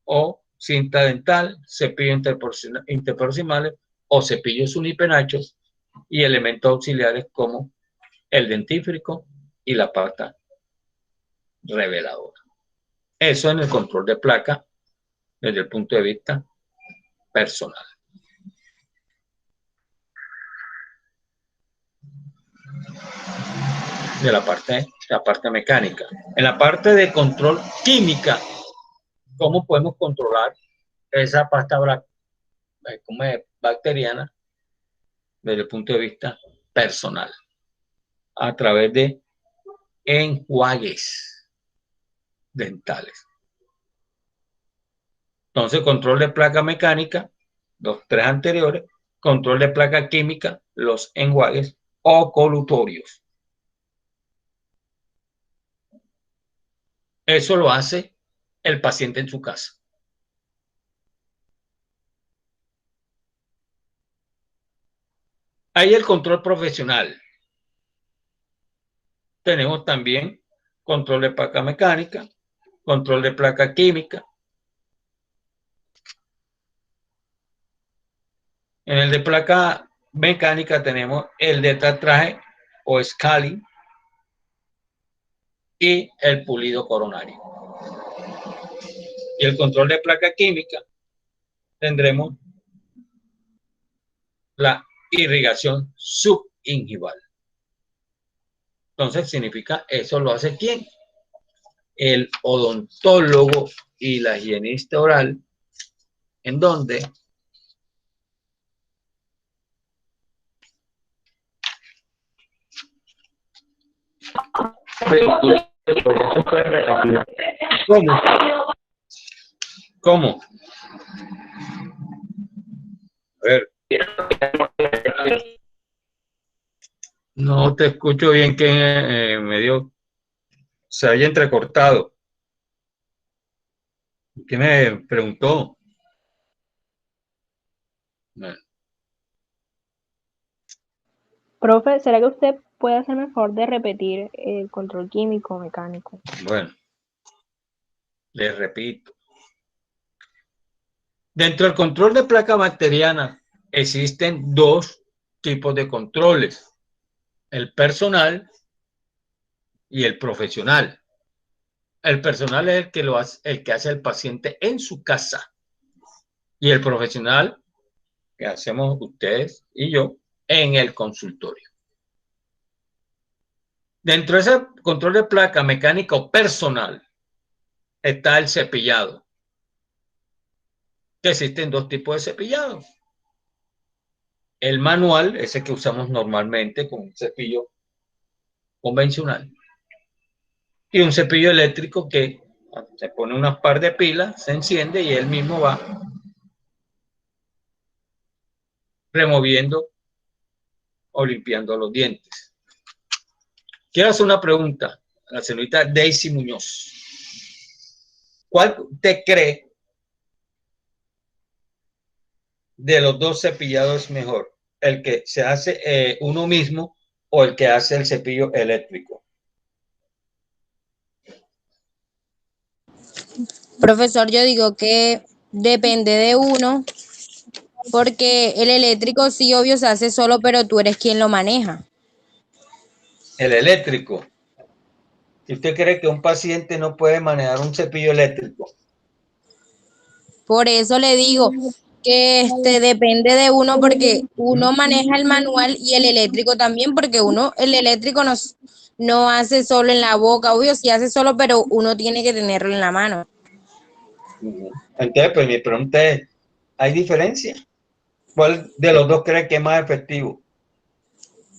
o cinta dental, cepillos interproximales o cepillos unipenachos y elementos auxiliares como el dentífrico y la pasta reveladora. Eso en el control de placa desde el punto de vista personal. De la parte mecánica. En la parte de control química, ¿cómo podemos controlar esa pasta bacteriana desde el punto de vista personal? A través de enjuagues dentales. Entonces, control de placa mecánica, los tres anteriores, control de placa química, los enjuagues o colutorios. Eso lo hace el paciente en su casa. Hay el control profesional. Tenemos también control de placa mecánica, control de placa química. En el de placa mecánica tenemos el de tetraje o scaling y el pulido coronario. Y el control de placa química tendremos la irrigación subgingival. Entonces significa, eso lo hace ¿quién? El odontólogo y la higienista oral, en donde ¿cómo? ¿Cómo? A ver. No te escucho bien, que medio se haya entrecortado. ¿Qué me preguntó? Bueno, Profe, ¿será que usted puede hacerme el favor de repetir el control químico mecánico? bueno, les repito. Dentro del control de placa bacteriana existen dos tipos de controles: el personal y el profesional. El personal es el que hace el paciente en su casa, y el profesional que hacemos ustedes y yo en el consultorio. Dentro de ese control de placa mecánico personal está el cepillado, que existen dos tipos de cepillado: el manual, ese que usamos normalmente con un cepillo convencional, y un cepillo eléctrico que se pone unas par de pilas, se enciende y él mismo va removiendo o limpiando los dientes. Quiero hacer una pregunta a la señorita Daisy Muñoz. ¿Cuál te cree de los dos cepillados es mejor? ¿El que se hace uno mismo o el que hace el cepillo eléctrico? Profesor, yo digo que depende de uno, porque el eléctrico sí, obvio, se hace solo, pero tú eres quien lo maneja. El eléctrico. Si usted cree que un paciente no puede manejar un cepillo eléctrico. Por eso le digo que depende de uno, porque uno maneja el manual y el eléctrico también, porque el eléctrico no hace solo en la boca, obvio, sí hace solo, pero uno tiene que tenerlo en la mano. Entonces, pues mi pregunta es, ¿hay diferencia? ¿Cuál de los dos cree que es más efectivo?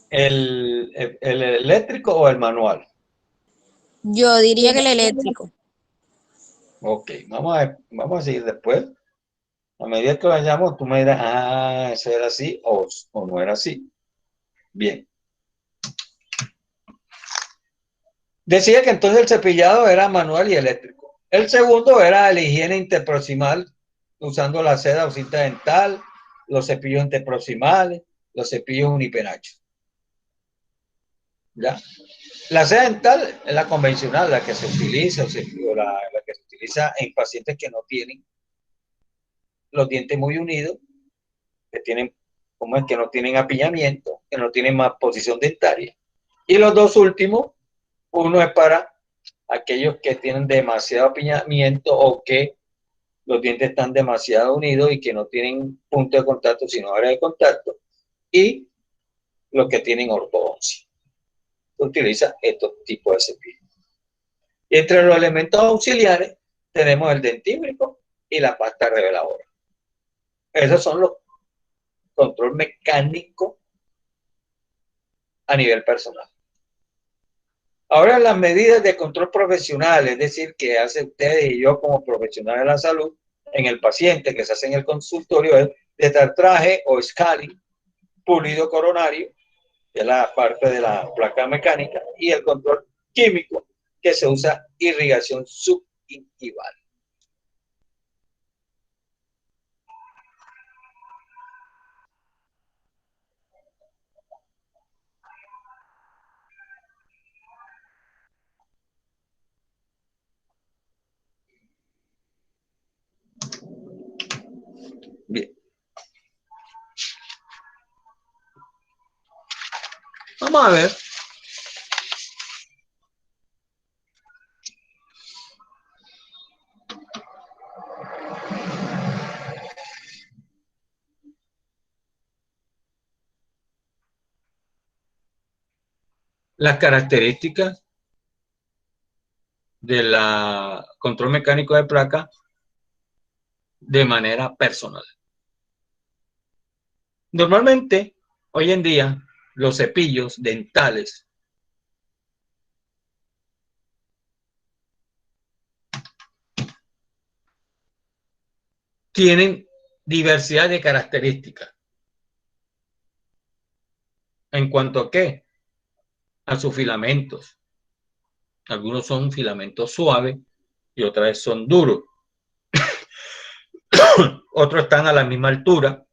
¿El eléctrico o el manual? Yo diría que el eléctrico. Ok, vamos a seguir después. A medida que vayamos, tú me dirás, eso era así o no era así. Bien. Decía que entonces el cepillado era manual y eléctrico. El segundo era la higiene interproximal, usando la seda o cinta dental, los cepillos interproximales, los cepillos unipenachos. ¿Ya? La seda dental es la convencional, la que se utiliza, o la que se utiliza en pacientes que no tienen los dientes muy unidos, que tienen, como es, que no tienen apiñamiento, que no tienen más posición dentaria. Y los dos últimos, uno es para aquellos que tienen demasiado apiñamiento o que los dientes están demasiado unidos y que no tienen punto de contacto, sino área de contacto, y los que tienen ortodoncia. Se utiliza estos tipos de cepillos. Y entre los elementos auxiliares tenemos el dentífrico y la pasta reveladora. Esos son los control mecánico a nivel personal. Ahora las medidas de control profesional, es decir, que hacen ustedes y yo como profesionales de la salud en el paciente que se hace en el consultorio es detartraje o scaling, pulido coronario, que es la parte de la placa mecánica, y el control químico, que se usa irrigación subgingival. Bien. Vamos a ver. Las características del control mecánico de placa de manera personal. Normalmente, hoy en día, los cepillos dentales tienen diversidad de características. ¿En cuanto a qué? A sus filamentos. Algunos son filamentos suaves y otras son duros. Otros están a la misma altura,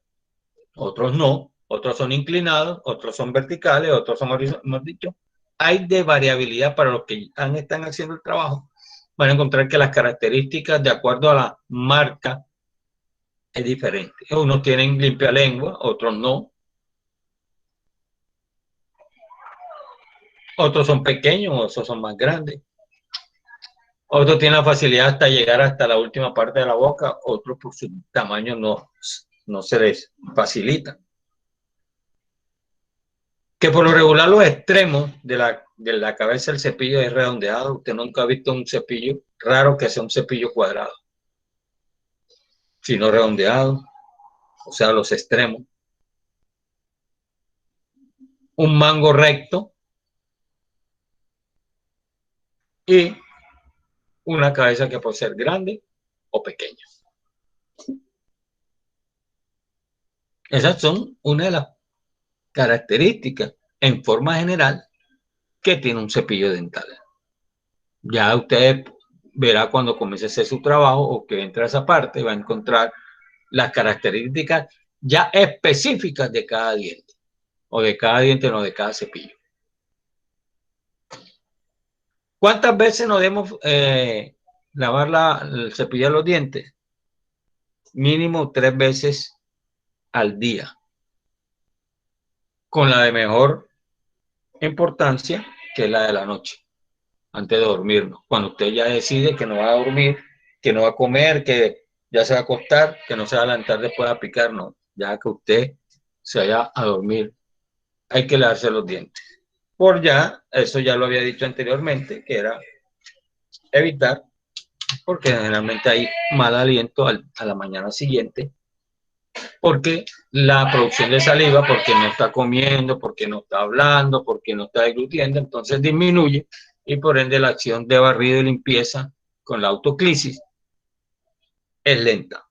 otros no, otros son inclinados, otros son verticales, otros son horizontales. Hay de variabilidad para los que están haciendo el trabajo. Van a encontrar que las características de acuerdo a la marca es diferente. Unos tienen limpia lengua, otros no. Otros son pequeños, otros son más grandes. Otros tienen la facilidad hasta llegar hasta la última parte de la boca, otros por su tamaño no se les facilita. Que por lo regular los extremos de la cabeza del cepillo es redondeado. Usted nunca ha visto un cepillo, raro que sea un cepillo cuadrado, sino redondeado, o sea, los extremos. Un mango recto y una cabeza que puede ser grande o pequeña. Esas son una de las características en forma general que tiene un cepillo dental. Ya usted verá cuando comience a hacer su trabajo o que entre a esa parte, va a encontrar las características ya específicas de cada diente, o de cada diente, no de cada cepillo. ¿Cuántas veces nos debemos lavar el cepillo de los dientes? Mínimo 3 veces al día. Con la de mejor importancia, que es la de la noche, antes de dormirnos. Cuando usted ya decide que no va a dormir, que no va a comer, que ya se va a acostar, que no se va a levantar después a picar, no. Ya que usted se vaya a dormir, hay que lavarse los dientes. Por ya, eso ya lo había dicho anteriormente, que era evitar, porque generalmente hay mal aliento a la mañana siguiente, porque la producción de saliva, porque no está comiendo, porque no está hablando, porque no está deglutiendo, entonces disminuye y por ende la acción de barrido y limpieza con la autoclisis es lenta.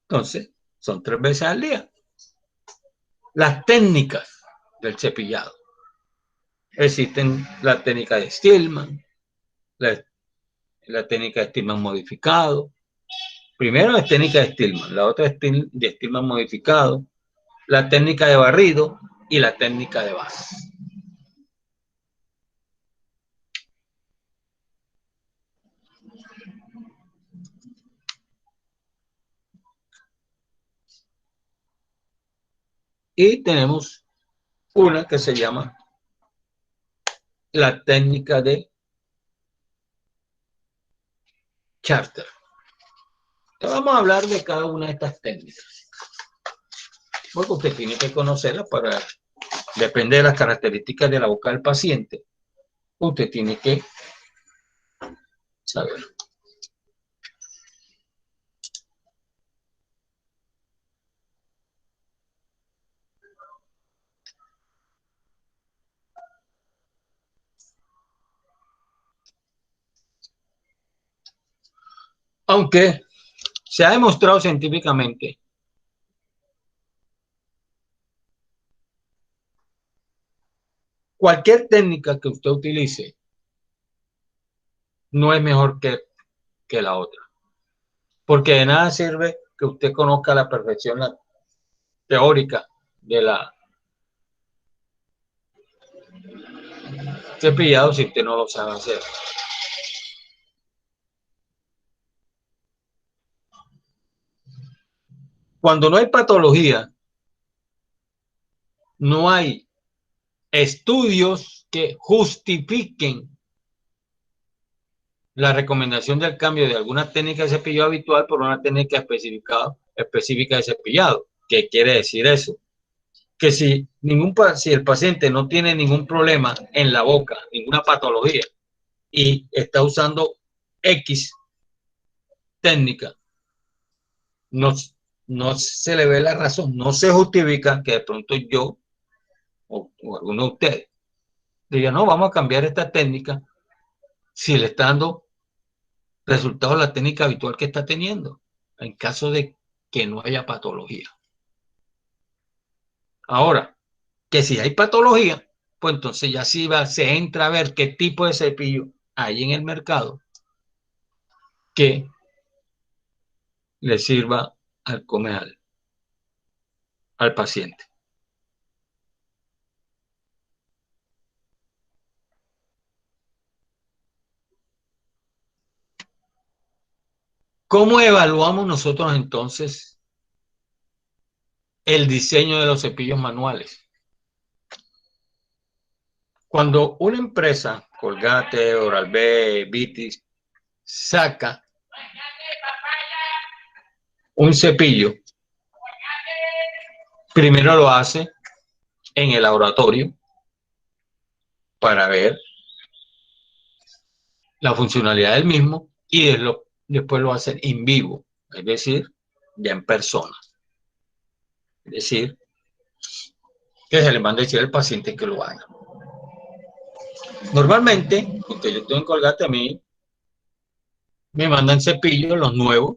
Entonces, son 3 veces al día. Las técnicas del cepillado. Existen la técnica de Stillman, la técnica de Stillman modificado. Primero es técnica de Stillman, la otra es de Stillman modificado, la técnica de barrido y la técnica de base. Y tenemos una que se llama la técnica de Charter. Entonces vamos a hablar de cada una de estas técnicas, porque usted tiene que conocerlas para, depende de las características de la boca del paciente, usted tiene que saber. Aunque se ha demostrado científicamente cualquier técnica que usted utilice no es mejor que la otra. Porque de nada sirve que usted conozca a la perfección la teórica de la cepillado si usted no lo sabe hacer. Cuando no hay patología, no hay estudios que justifiquen la recomendación del cambio de alguna técnica de cepillado habitual por una técnica específica de cepillado. ¿Qué quiere decir eso? Que si el paciente no tiene ningún problema en la boca, ninguna patología, y está usando X técnica, no se le ve la razón, no se justifica que de pronto yo o alguno de ustedes diga, no, vamos a cambiar esta técnica si le está dando resultados la técnica habitual que está teniendo, en caso de que no haya patología. Ahora, que si hay patología, pues entonces ya se entra a ver qué tipo de cepillo hay en el mercado que le sirva al comejal, al paciente. ¿Cómo evaluamos nosotros entonces el diseño de los cepillos manuales? Cuando una empresa, Colgate, Oral-B, Vitis, saca un cepillo, primero lo hace en el laboratorio para ver la funcionalidad del mismo y después lo hacen en vivo, es decir, ya en persona. Es decir, que se le manda a decir al paciente que lo haga. Normalmente, porque yo tengo en Colgate, a mí me mandan cepillos, los nuevos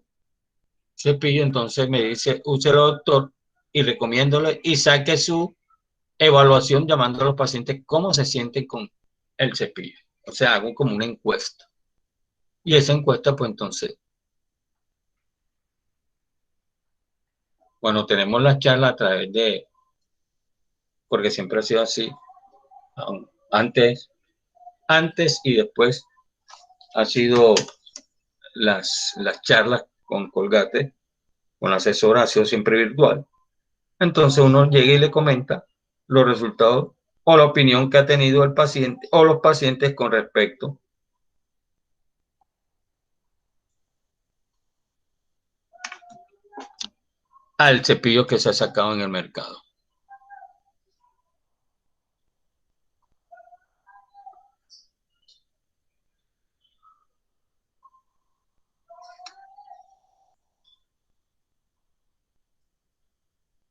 cepillos, entonces me dice, úselo, doctor, y recomiéndole y saque su evaluación llamando a los pacientes cómo se sienten con el cepillo. O sea, hago como una encuesta. Y esa encuesta, pues entonces, bueno, tenemos la charla a través de, porque siempre ha sido así, antes y después ha sido las charlas con Colgate, con la asesora, ha sido siempre virtual. Entonces uno llega y le comenta los resultados o la opinión que ha tenido el paciente o los pacientes con respecto al cepillo que se ha sacado en el mercado.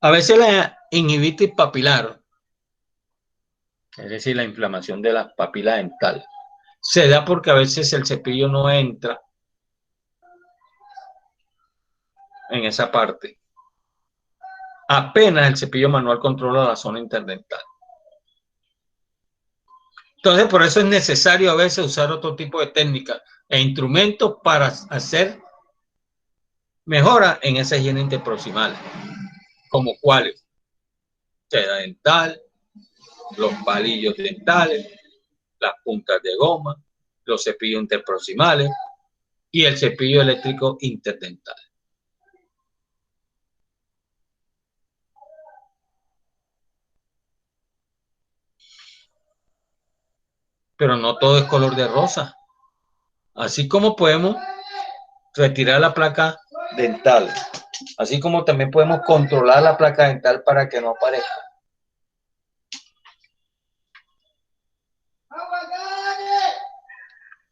A veces la gingivitis papilar, es decir, la inflamación de la papila dental, se da porque a veces el cepillo no entra en esa parte. Apenas el cepillo manual controla la zona interdental. Entonces, por eso es necesario a veces usar otro tipo de técnicas e instrumentos para hacer mejora en esa higiene interproximal, como cuáles: seda dental, los palillos dentales, las puntas de goma, los cepillos interproximales y el cepillo eléctrico interdental. Pero no todo es color de rosa. Así como podemos retirar la placa dental, así como también podemos controlar la placa dental para que no aparezca.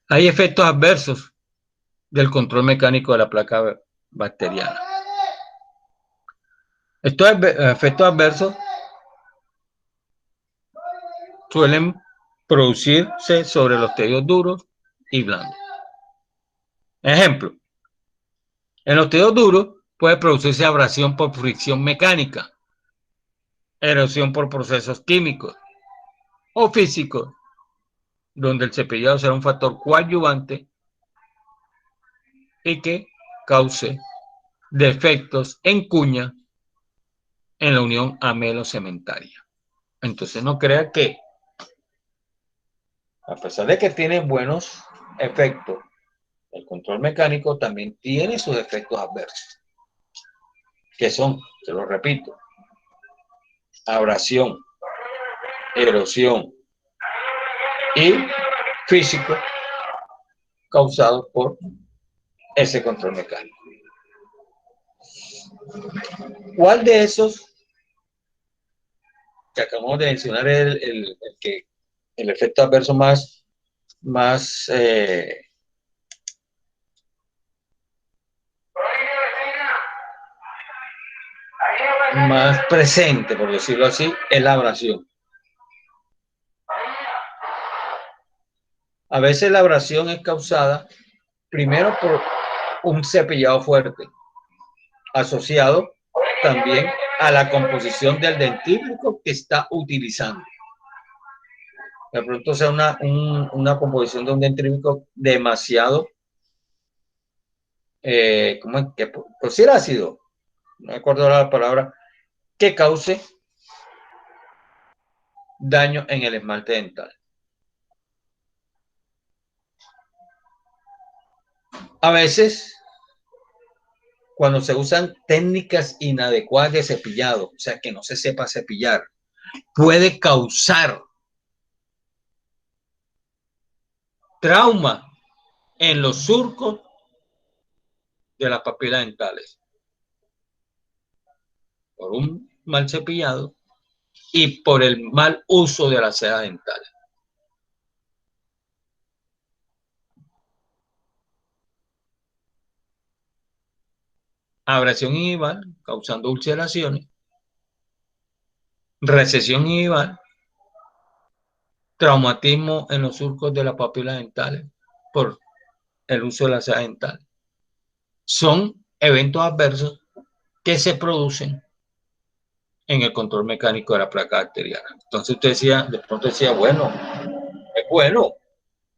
Hay efectos adversos del control mecánico de la placa bacteriana. Estos efectos adversos suelen producirse sobre los tejidos duros y blandos. Ejemplo: En los tejidos duros puede producirse abrasión por fricción mecánica, erosión por procesos químicos o físicos, donde el cepillado será un factor coadyuvante y que cause defectos en cuña en la unión amelo-cementaria. Entonces no crea que, a pesar de que tiene buenos efectos, el control mecánico también tiene sus efectos adversos, que son, se lo repito, abrasión, erosión y físico causados por ese control mecánico. ¿Cuál de esos que acabamos de mencionar es el efecto adverso más presente, por decirlo así, es la abrasión? A veces la abrasión es causada primero por un cepillado fuerte, asociado también a la composición del dentífrico que está utilizando. De pronto sea una composición de un dentífrico demasiado, ¿cómo es? Que por si ácido, no me acuerdo la palabra, que cause daño en el esmalte dental. A veces, cuando se usan técnicas inadecuadas de cepillado, o sea, que no se sepa cepillar, puede causar trauma en los surcos de las papilas dentales por un mal cepillado y por el mal uso de la seda dental. Abrasión gingival causando ulceraciones, recesión gingival, traumatismo en los surcos de las papilas dentales por el uso de la seda dental. Son eventos adversos que se producen en el control mecánico de la placa bacteriana. Entonces usted decía, de pronto decía, bueno, es bueno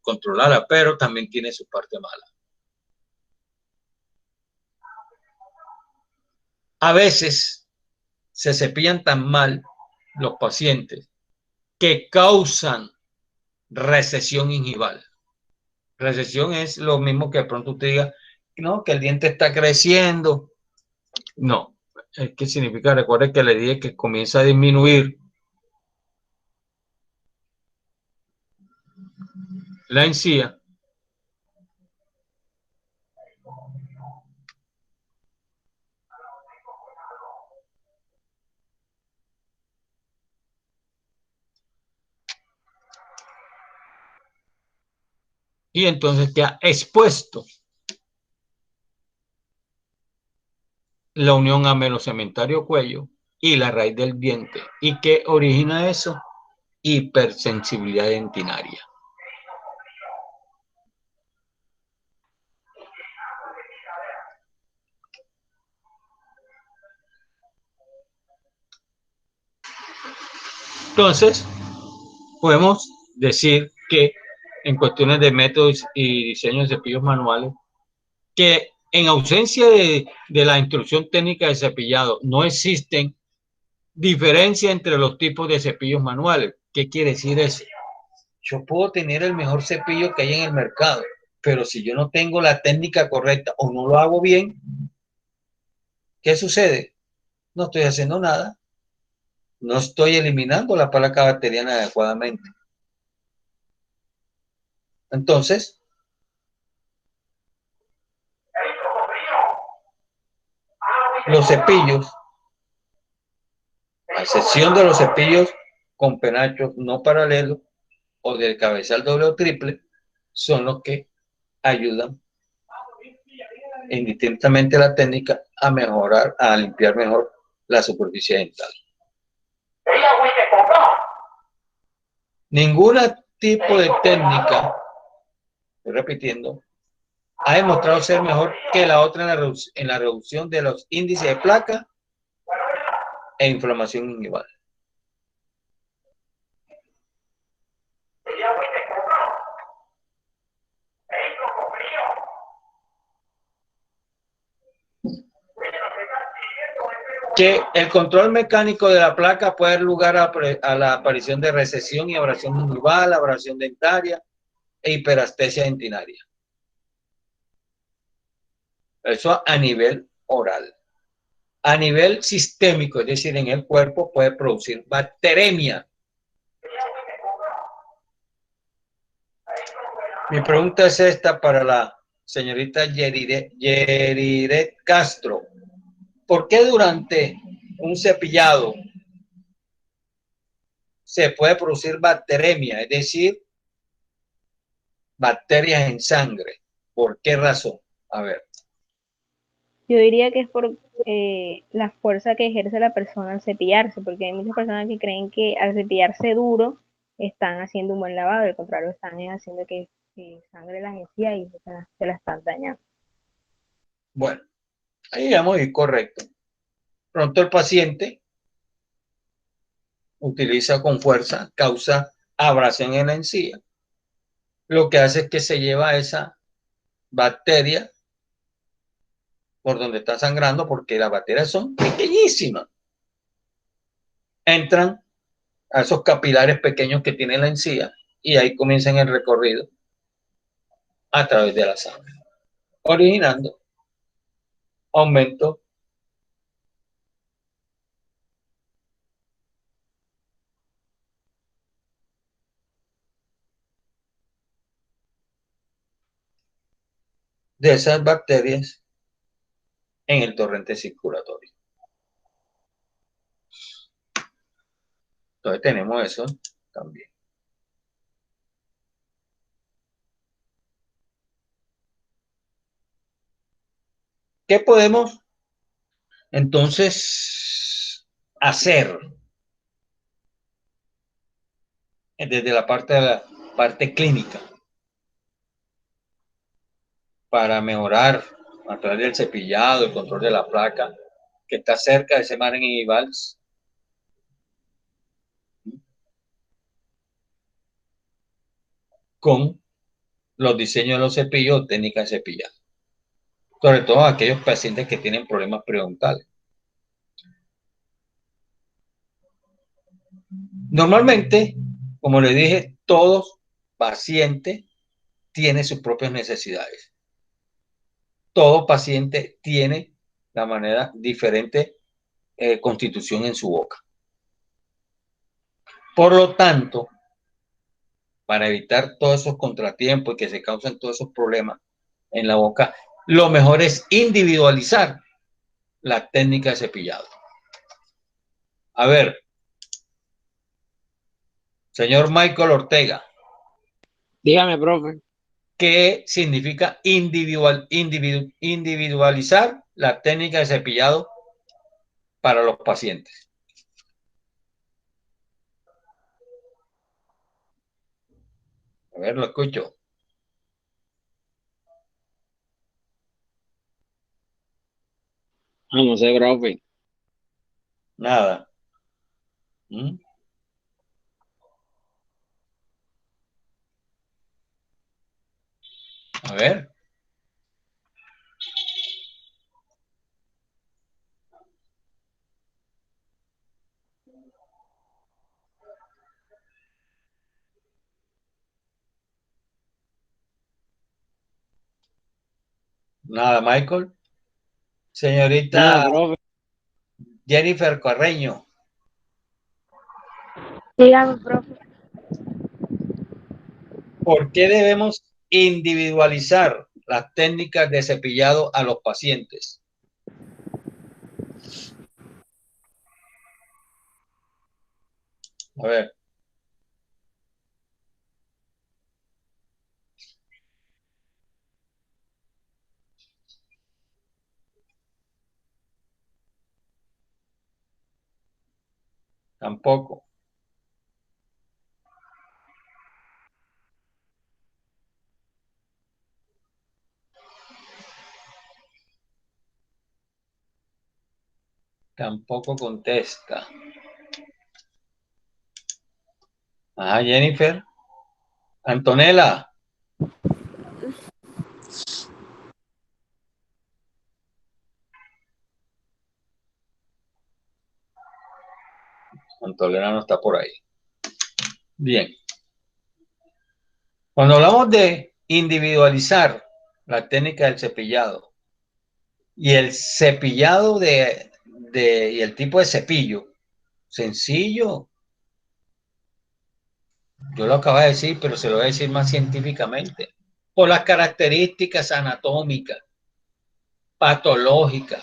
controlarla, pero también tiene su parte mala. A veces se cepillan tan mal los pacientes que causan recesión gingival. Recesión es lo mismo que de pronto usted diga, no, que el diente está creciendo. No, ¿qué significa? Recuerde que le dije que comienza a disminuir la encía y entonces queda expuesto la unión amelo-cementario-cuello y la raíz del diente. ¿Y qué origina eso? Hipersensibilidad dentinaria. Entonces, podemos decir que en cuestiones de métodos y diseño de cepillos manuales, que en ausencia de la instrucción técnica de cepillado no existen diferencias entre los tipos de cepillos manuales. ¿Qué quiere decir eso? Yo puedo tener el mejor cepillo que hay en el mercado, pero si yo no tengo la técnica correcta o no lo hago bien, ¿qué sucede? No estoy haciendo nada. No estoy eliminando la placa bacteriana adecuadamente. Entonces, los cepillos, a excepción de los cepillos con penachos no paralelos o del cabezal doble o triple, son los que ayudan indistintamente la técnica a mejorar, a limpiar mejor la superficie dental. Ningún tipo de técnica, estoy repitiendo, ha demostrado ser mejor que la otra en la reducción de los índices de placa e inflamación inguinal. Que el control mecánico de la placa puede dar lugar a la aparición de recesión y abrasión gingival, abrasión dentaria e hiperestesia dentinaria. Eso a nivel oral. A nivel sistémico, es decir, en el cuerpo puede producir bacteremia. Mi pregunta es esta para la señorita Yeriret Castro. ¿Por qué durante un cepillado se puede producir bacteremia, es decir, bacterias en sangre? ¿Por qué razón? A ver. Yo diría que es por la fuerza que ejerce la persona al cepillarse, porque hay muchas personas que creen que al cepillarse duro están haciendo un buen lavado, al contrario, están haciendo que sangre las encías y se la están dañando. Bueno, ahí vamos a ir correcto. Pronto el paciente utiliza con fuerza, causa abrasión en la encía. Lo que hace es que se lleva esa bacteria por donde está sangrando, porque las bacterias son pequeñísimas. Entran a esos capilares pequeños que tiene la encía y ahí comienzan el recorrido a través de la sangre, originando aumento de esas bacterias en el torrente circulatorio. Entonces tenemos eso también. ¿Qué podemos entonces hacer desde la parte clínica para mejorar a través del cepillado, el control de la placa que está cerca de ese margen y vals? Con los diseños de los cepillos, técnicas de cepillado, sobre todo aquellos pacientes que tienen problemas periodontales. Normalmente, como le dije, todos pacientes tienen sus propias necesidades. Todo paciente tiene la manera diferente constitución en su boca. Por lo tanto, para evitar todos esos contratiempos y que se causen todos esos problemas en la boca, lo mejor es individualizar la técnica de cepillado. A ver, señor Michael Ortega. Dígame, profe. ¿Qué significa individualizar la técnica de cepillado para los pacientes? A ver, lo escucho. No sé, profe. Nada. ¿Mm? A ver. Nada, Michael. Señorita Nada, profe. Jennifer Carreño. Dígame, profe. ¿Por qué debemos individualizar las técnicas de cepillado a los pacientes? A ver. Tampoco. Tampoco contesta. Ah, Jennifer. Antonella. Antonella no está por ahí. Bien. Cuando hablamos de individualizar la técnica del cepillado y el cepillado y el tipo de cepillo, sencillo. Yo lo acabo de decir, pero se lo voy a decir más científicamente. Por las características anatómicas, patológicas,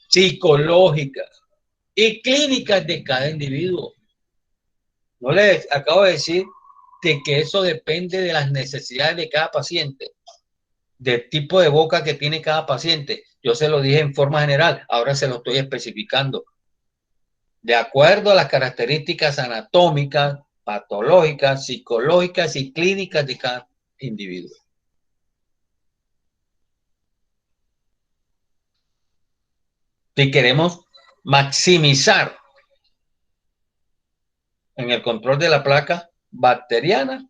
psicológicas y clínicas de cada individuo. No les acabo de decir de que eso depende de las necesidades de cada paciente, del tipo de boca que tiene cada paciente. Yo se lo dije en forma general, ahora se lo estoy especificando. De acuerdo a las características anatómicas, patológicas, psicológicas y clínicas de cada individuo. Si queremos maximizar en el control de la placa bacteriana,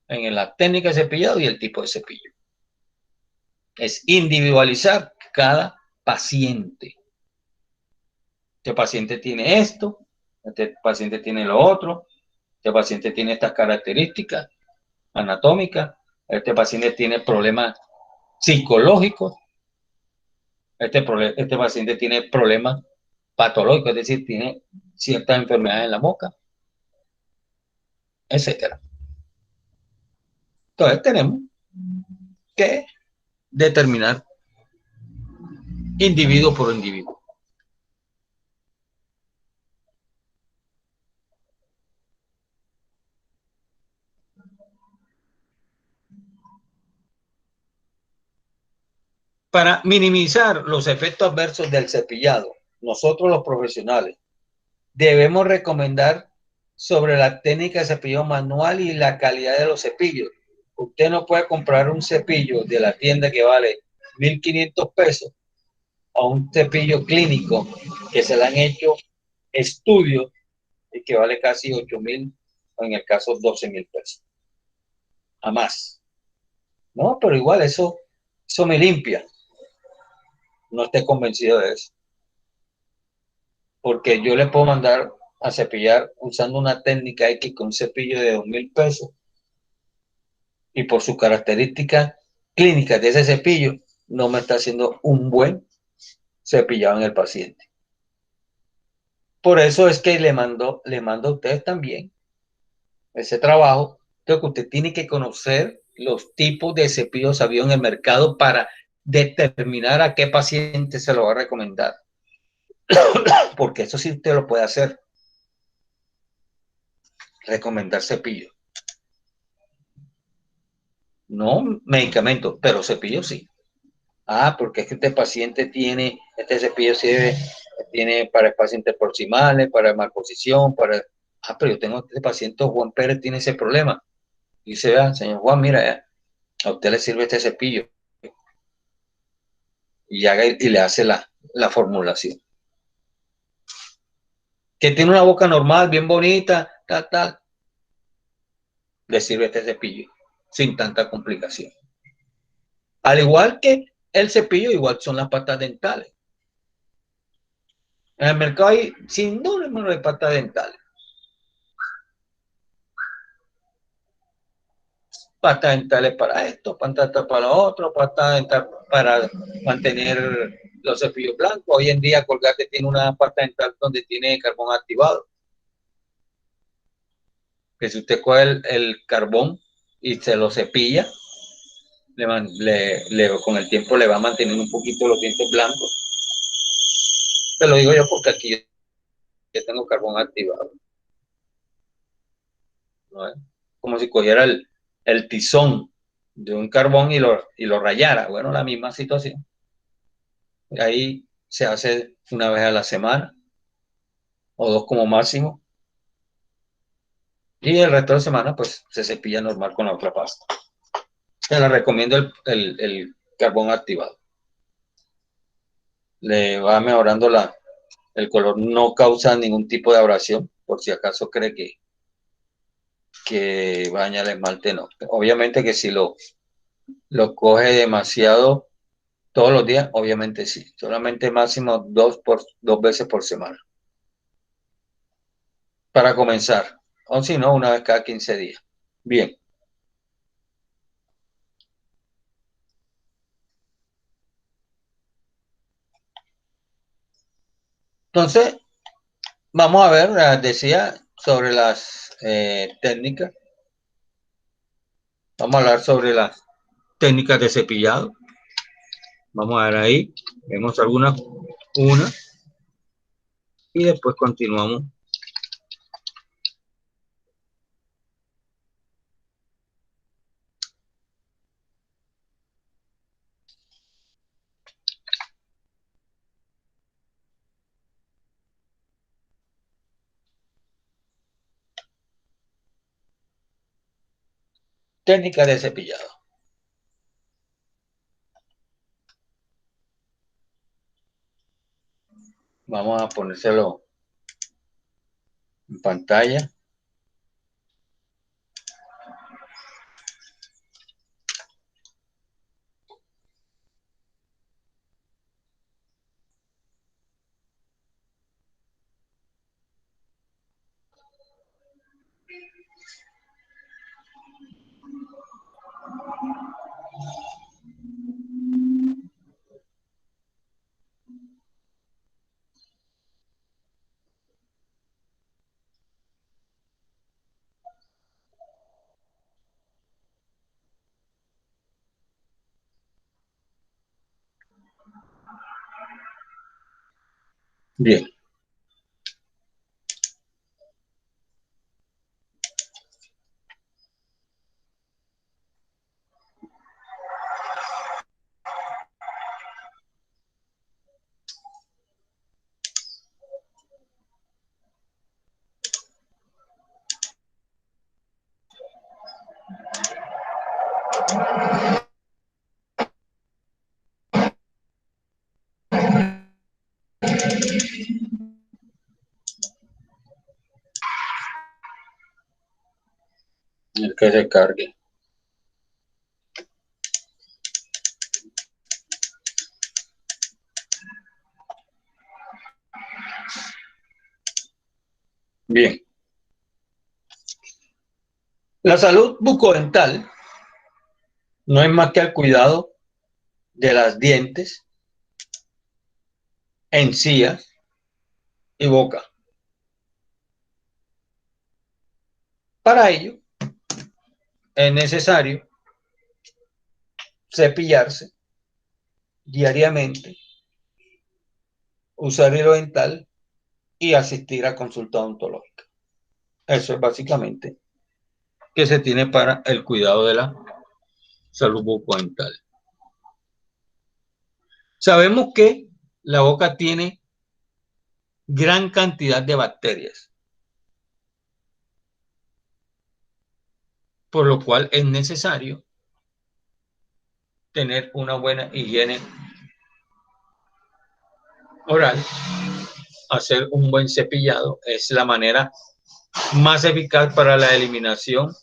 en la técnica de cepillado y el tipo de cepillo. Es individualizar cada paciente. Este paciente tiene esto, este paciente tiene lo otro, este paciente tiene estas características anatómicas, este paciente tiene problemas psicológicos, este paciente tiene problemas patológicos, es decir, tiene ciertas enfermedades en la boca, etcétera. Entonces tenemos que determinar individuo por individuo. Para minimizar los efectos adversos del cepillado, nosotros los profesionales debemos recomendar sobre la técnica de cepillado manual y la calidad de los cepillos. Usted no puede comprar un cepillo de la tienda que vale 1.500 pesos a un cepillo clínico que se le han hecho estudios y que vale casi 8.000 o en el caso 12.000 pesos. A más. No, pero igual eso me limpia. No esté convencido de eso. Porque yo le puedo mandar a cepillar usando una técnica X con un cepillo de 2.000 pesos y por sus características clínicas de ese cepillo no me está haciendo un buen cepillado en el paciente. Por eso es que le mando a ustedes también ese trabajo, que usted tiene que conocer los tipos de cepillos habidos en el mercado para determinar a qué paciente se lo va a recomendar. Porque eso sí usted lo puede hacer. Recomendar cepillo. No medicamentos, pero cepillo sí. Ah, porque es que este paciente tiene, este cepillo tiene para espacios interproximales, para malposición, para... Ah, pero yo tengo este paciente, Juan Pérez, tiene ese problema. Y dice, vea, señor Juan, mira, a usted le sirve este cepillo. Y le hace la formulación. Que tiene una boca normal, bien bonita, tal. Le sirve este cepillo, sin tanta complicación. Al igual que el cepillo, igual son las pastas dentales. En el mercado hay sin número de pastas dentales. Pastas dentales para esto, pastas dentales para lo otro, pastas dentales para mantener los cepillos blancos. Hoy en día Colgate tiene una pasta dental donde tiene carbón activado. Que si usted coge el carbón y se lo cepilla, con el tiempo le va manteniendo un poquito los dientes blancos. Te lo digo yo porque aquí yo tengo carbón activado. ¿No? Como si cogiera el tizón de un carbón y lo rayara. Bueno, la misma situación. Y ahí se hace una vez a la semana o dos como máximo. Y el resto de la semana pues se cepilla normal con la otra pasta. Se la recomiendo el carbón activado. Le va mejorando El color no causa ningún tipo de abrasión, por si acaso cree que baña el esmalte, no. Obviamente que si lo coge demasiado todos los días, obviamente sí. Solamente máximo dos veces por semana. Para comenzar. O si no, una vez cada 15 días. Bien. Entonces, vamos a ver, decía sobre las técnicas. Vamos a hablar sobre las técnicas de cepillado. Vamos a ver ahí. Vemos una. Y después continuamos. Técnica de cepillado. Vamos a ponérselo en pantalla. Bien. El que se cargue. Bien. La salud bucodental no es más que el cuidado de las dientes, encías y boca. Para ello es necesario cepillarse diariamente, usar hilo dental y asistir a consulta odontológica. Eso es básicamente que se tiene para el cuidado de la salud bucodental. Sabemos que la boca tiene gran cantidad de bacterias, por lo cual es necesario tener una buena higiene oral. Hacer un buen cepillado es la manera más eficaz para la eliminación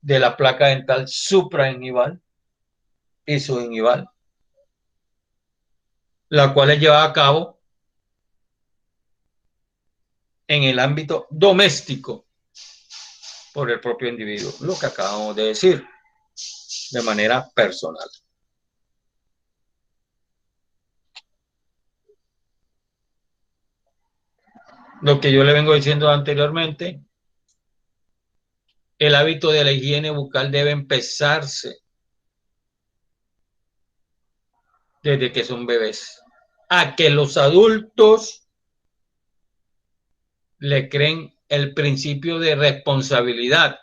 de la placa dental supragingival y subgingival, la cual es llevada a cabo en el ámbito doméstico por el propio individuo, lo que acabamos de decir, de manera personal. Lo que yo le vengo diciendo anteriormente, el hábito de la higiene bucal debe empezarse desde que son bebés, a que los adultos le creen el principio de responsabilidad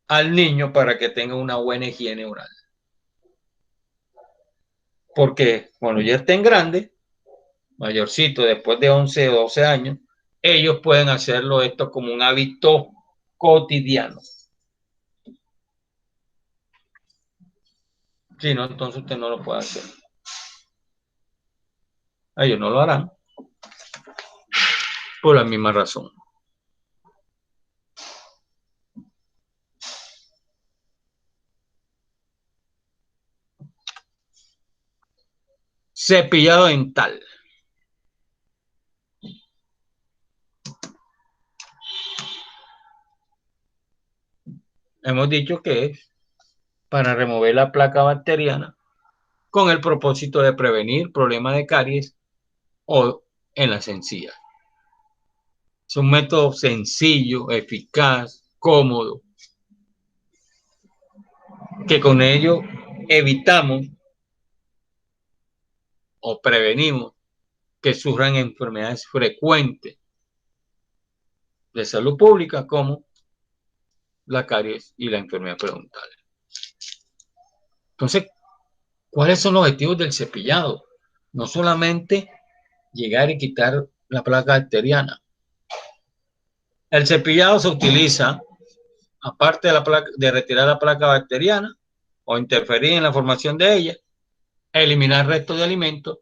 al niño para que tenga una buena higiene oral. Porque cuando ya estén grandes, mayorcitos, después de 11 o 12 años, ellos pueden hacerlo esto como un hábito cotidiano. Si no, entonces usted no lo puede hacer. Ellos no lo harán por la misma razón. Cepillado dental. Hemos dicho que es para remover la placa bacteriana con el propósito de prevenir problemas de caries o en las encías. Es un método sencillo, eficaz, cómodo, que con ello evitamos o prevenimos que surjan enfermedades frecuentes de salud pública como la caries y la enfermedad periodontal. Entonces, ¿cuáles son los objetivos del cepillado? No solamente llegar y quitar la placa bacteriana. El cepillado se utiliza, aparte de, de retirar la placa bacteriana o interferir en la formación de ella, eliminar restos de alimentos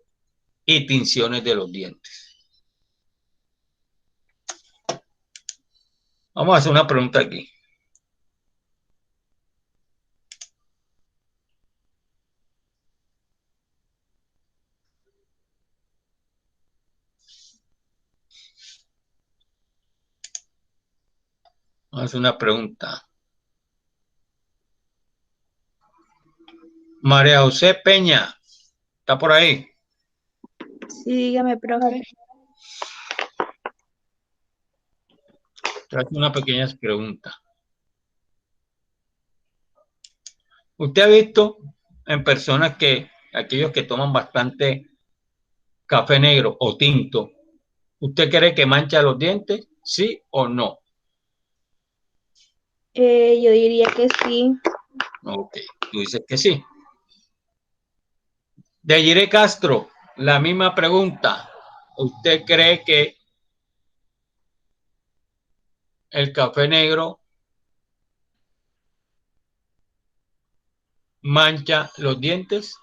y tinciones de los dientes. Vamos a hacer una pregunta aquí. Vamos a hacer una pregunta. María José Peña, ¿está por ahí? Sí, dígame, profe. Te voy a hacer una pequeña pregunta. ¿Usted ha visto en personas que, aquellos que toman bastante café negro o tinto, ¿usted cree que mancha los dientes? ¿Sí o no? Yo diría que sí. Ok, tú dices que sí. Deyire Castro, la misma pregunta. ¿Usted cree que el café negro mancha los dientes?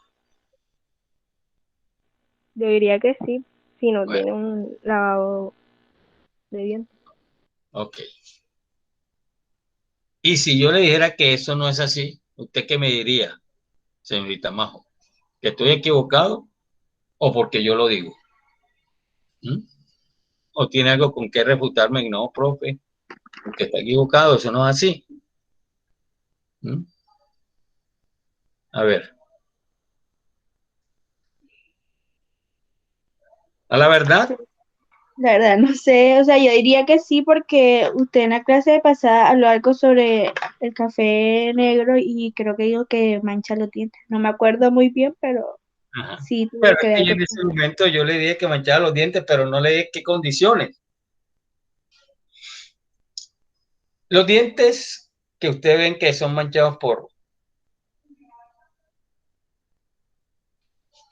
Yo diría que sí, si no Bueno. tiene un lavado de dientes. Ok. Y si yo le dijera que eso no es así, ¿usted qué me diría, señorita Majo? ¿Que estoy equivocado o porque yo lo digo? ¿Mm? ¿O tiene algo con qué refutarme? No, profe, porque está equivocado, eso no es así. ¿Mm? A ver. ¿A la verdad? La verdad, no sé, o sea, yo diría que sí porque usted en la clase pasada habló algo sobre el café negro y creo que dijo que mancha los dientes. No me acuerdo muy bien, pero Ajá. sí tuve Pero que es que ver yo en ese momento yo le dije que manchaba los dientes, pero no le dije qué condiciones. Los dientes que ustedes ven que son manchados por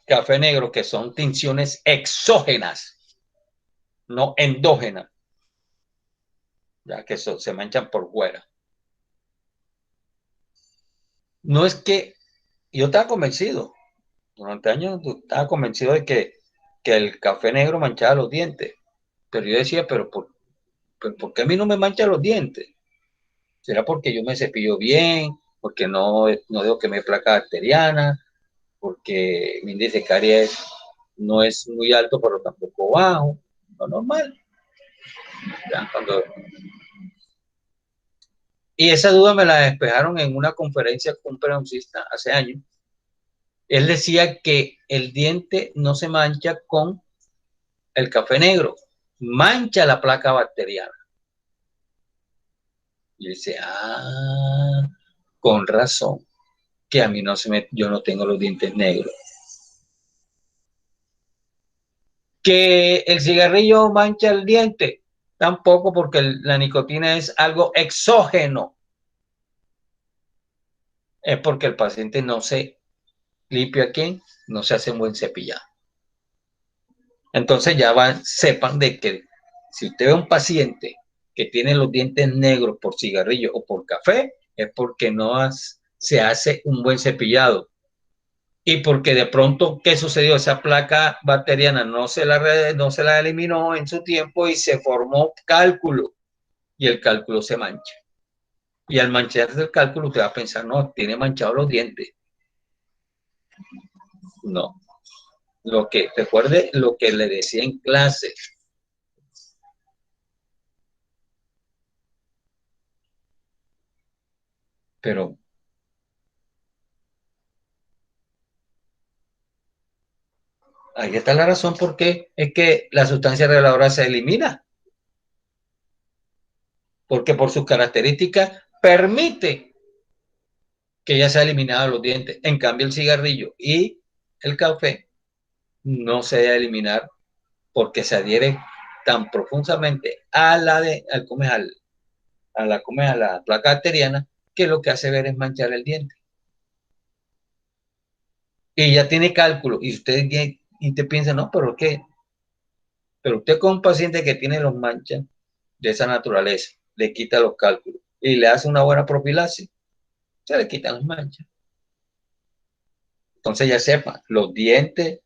café negro, que son tinciones exógenas, no endógenas, ya que se manchan por fuera. No es que yo estaba convencido, durante años estaba convencido de que el café negro manchaba los dientes, pero yo decía, pero ¿por qué a mí no me mancha los dientes? ¿Será porque yo me cepillo bien? ¿Porque no dejo que me dé placa bacteriana? ¿Porque mi índice de caries no es muy alto, pero tampoco bajo? Lo normal. ¿Ya? Y esa duda me la despejaron en una conferencia con un peroncista hace años. Él decía que el diente no se mancha con el café negro, mancha la placa bacteriana. Y dice, con razón, que a mí yo no tengo los dientes negros. Que el cigarrillo mancha el diente, tampoco, porque la nicotina es algo exógeno. Es porque el paciente no se limpia aquí, no se hace un buen cepillado. Entonces ya sepan de que si usted ve a un paciente que tiene los dientes negros por cigarrillo o por café, es porque no se hace un buen cepillado. y porque de pronto, ¿qué sucedió? Esa placa bacteriana no se la eliminó en su tiempo y se formó cálculo, y el cálculo se mancha. Y al mancharse el cálculo, usted va a pensar, no, tiene manchados los dientes. No. Recuerde lo que le decía en clase. Pero ahí está la razón por qué es que la sustancia reveladora se elimina. Porque por sus características permite que ya se ha eliminado los dientes. En cambio, el cigarrillo y el café no se debe eliminar porque se adhiere tan profundamente a la placa bacteriana que lo que hace ver es manchar el diente. Y ya tiene cálculo. Y usted piensa, no, pero ¿qué? Pero usted con un paciente que tiene los manchas de esa naturaleza, le quita los cálculos y le hace una buena profilaxis, se le quitan las manchas. Entonces ya sepa, los dientes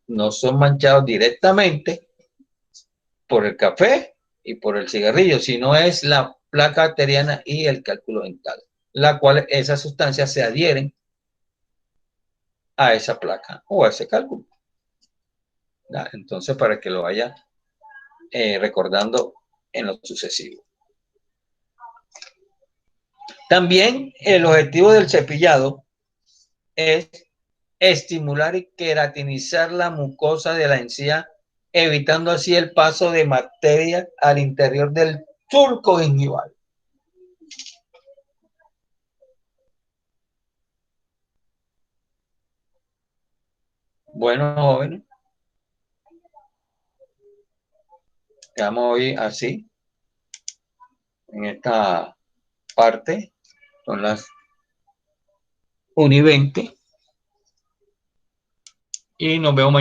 no son manchados directamente por el café y por el cigarrillo, sino es la placa bacteriana y el cálculo dental, la cual esas sustancias se adhieren a esa placa o a ese cálculo. Entonces, para que lo vaya recordando en lo sucesivo. También el objetivo del cepillado es estimular y queratinizar la mucosa de la encía, evitando así el paso de bacterias al interior del surco gingival. Bueno, jóvenes, quedamos hoy así en esta parte. Son las 1:20 y nos vemos mañana.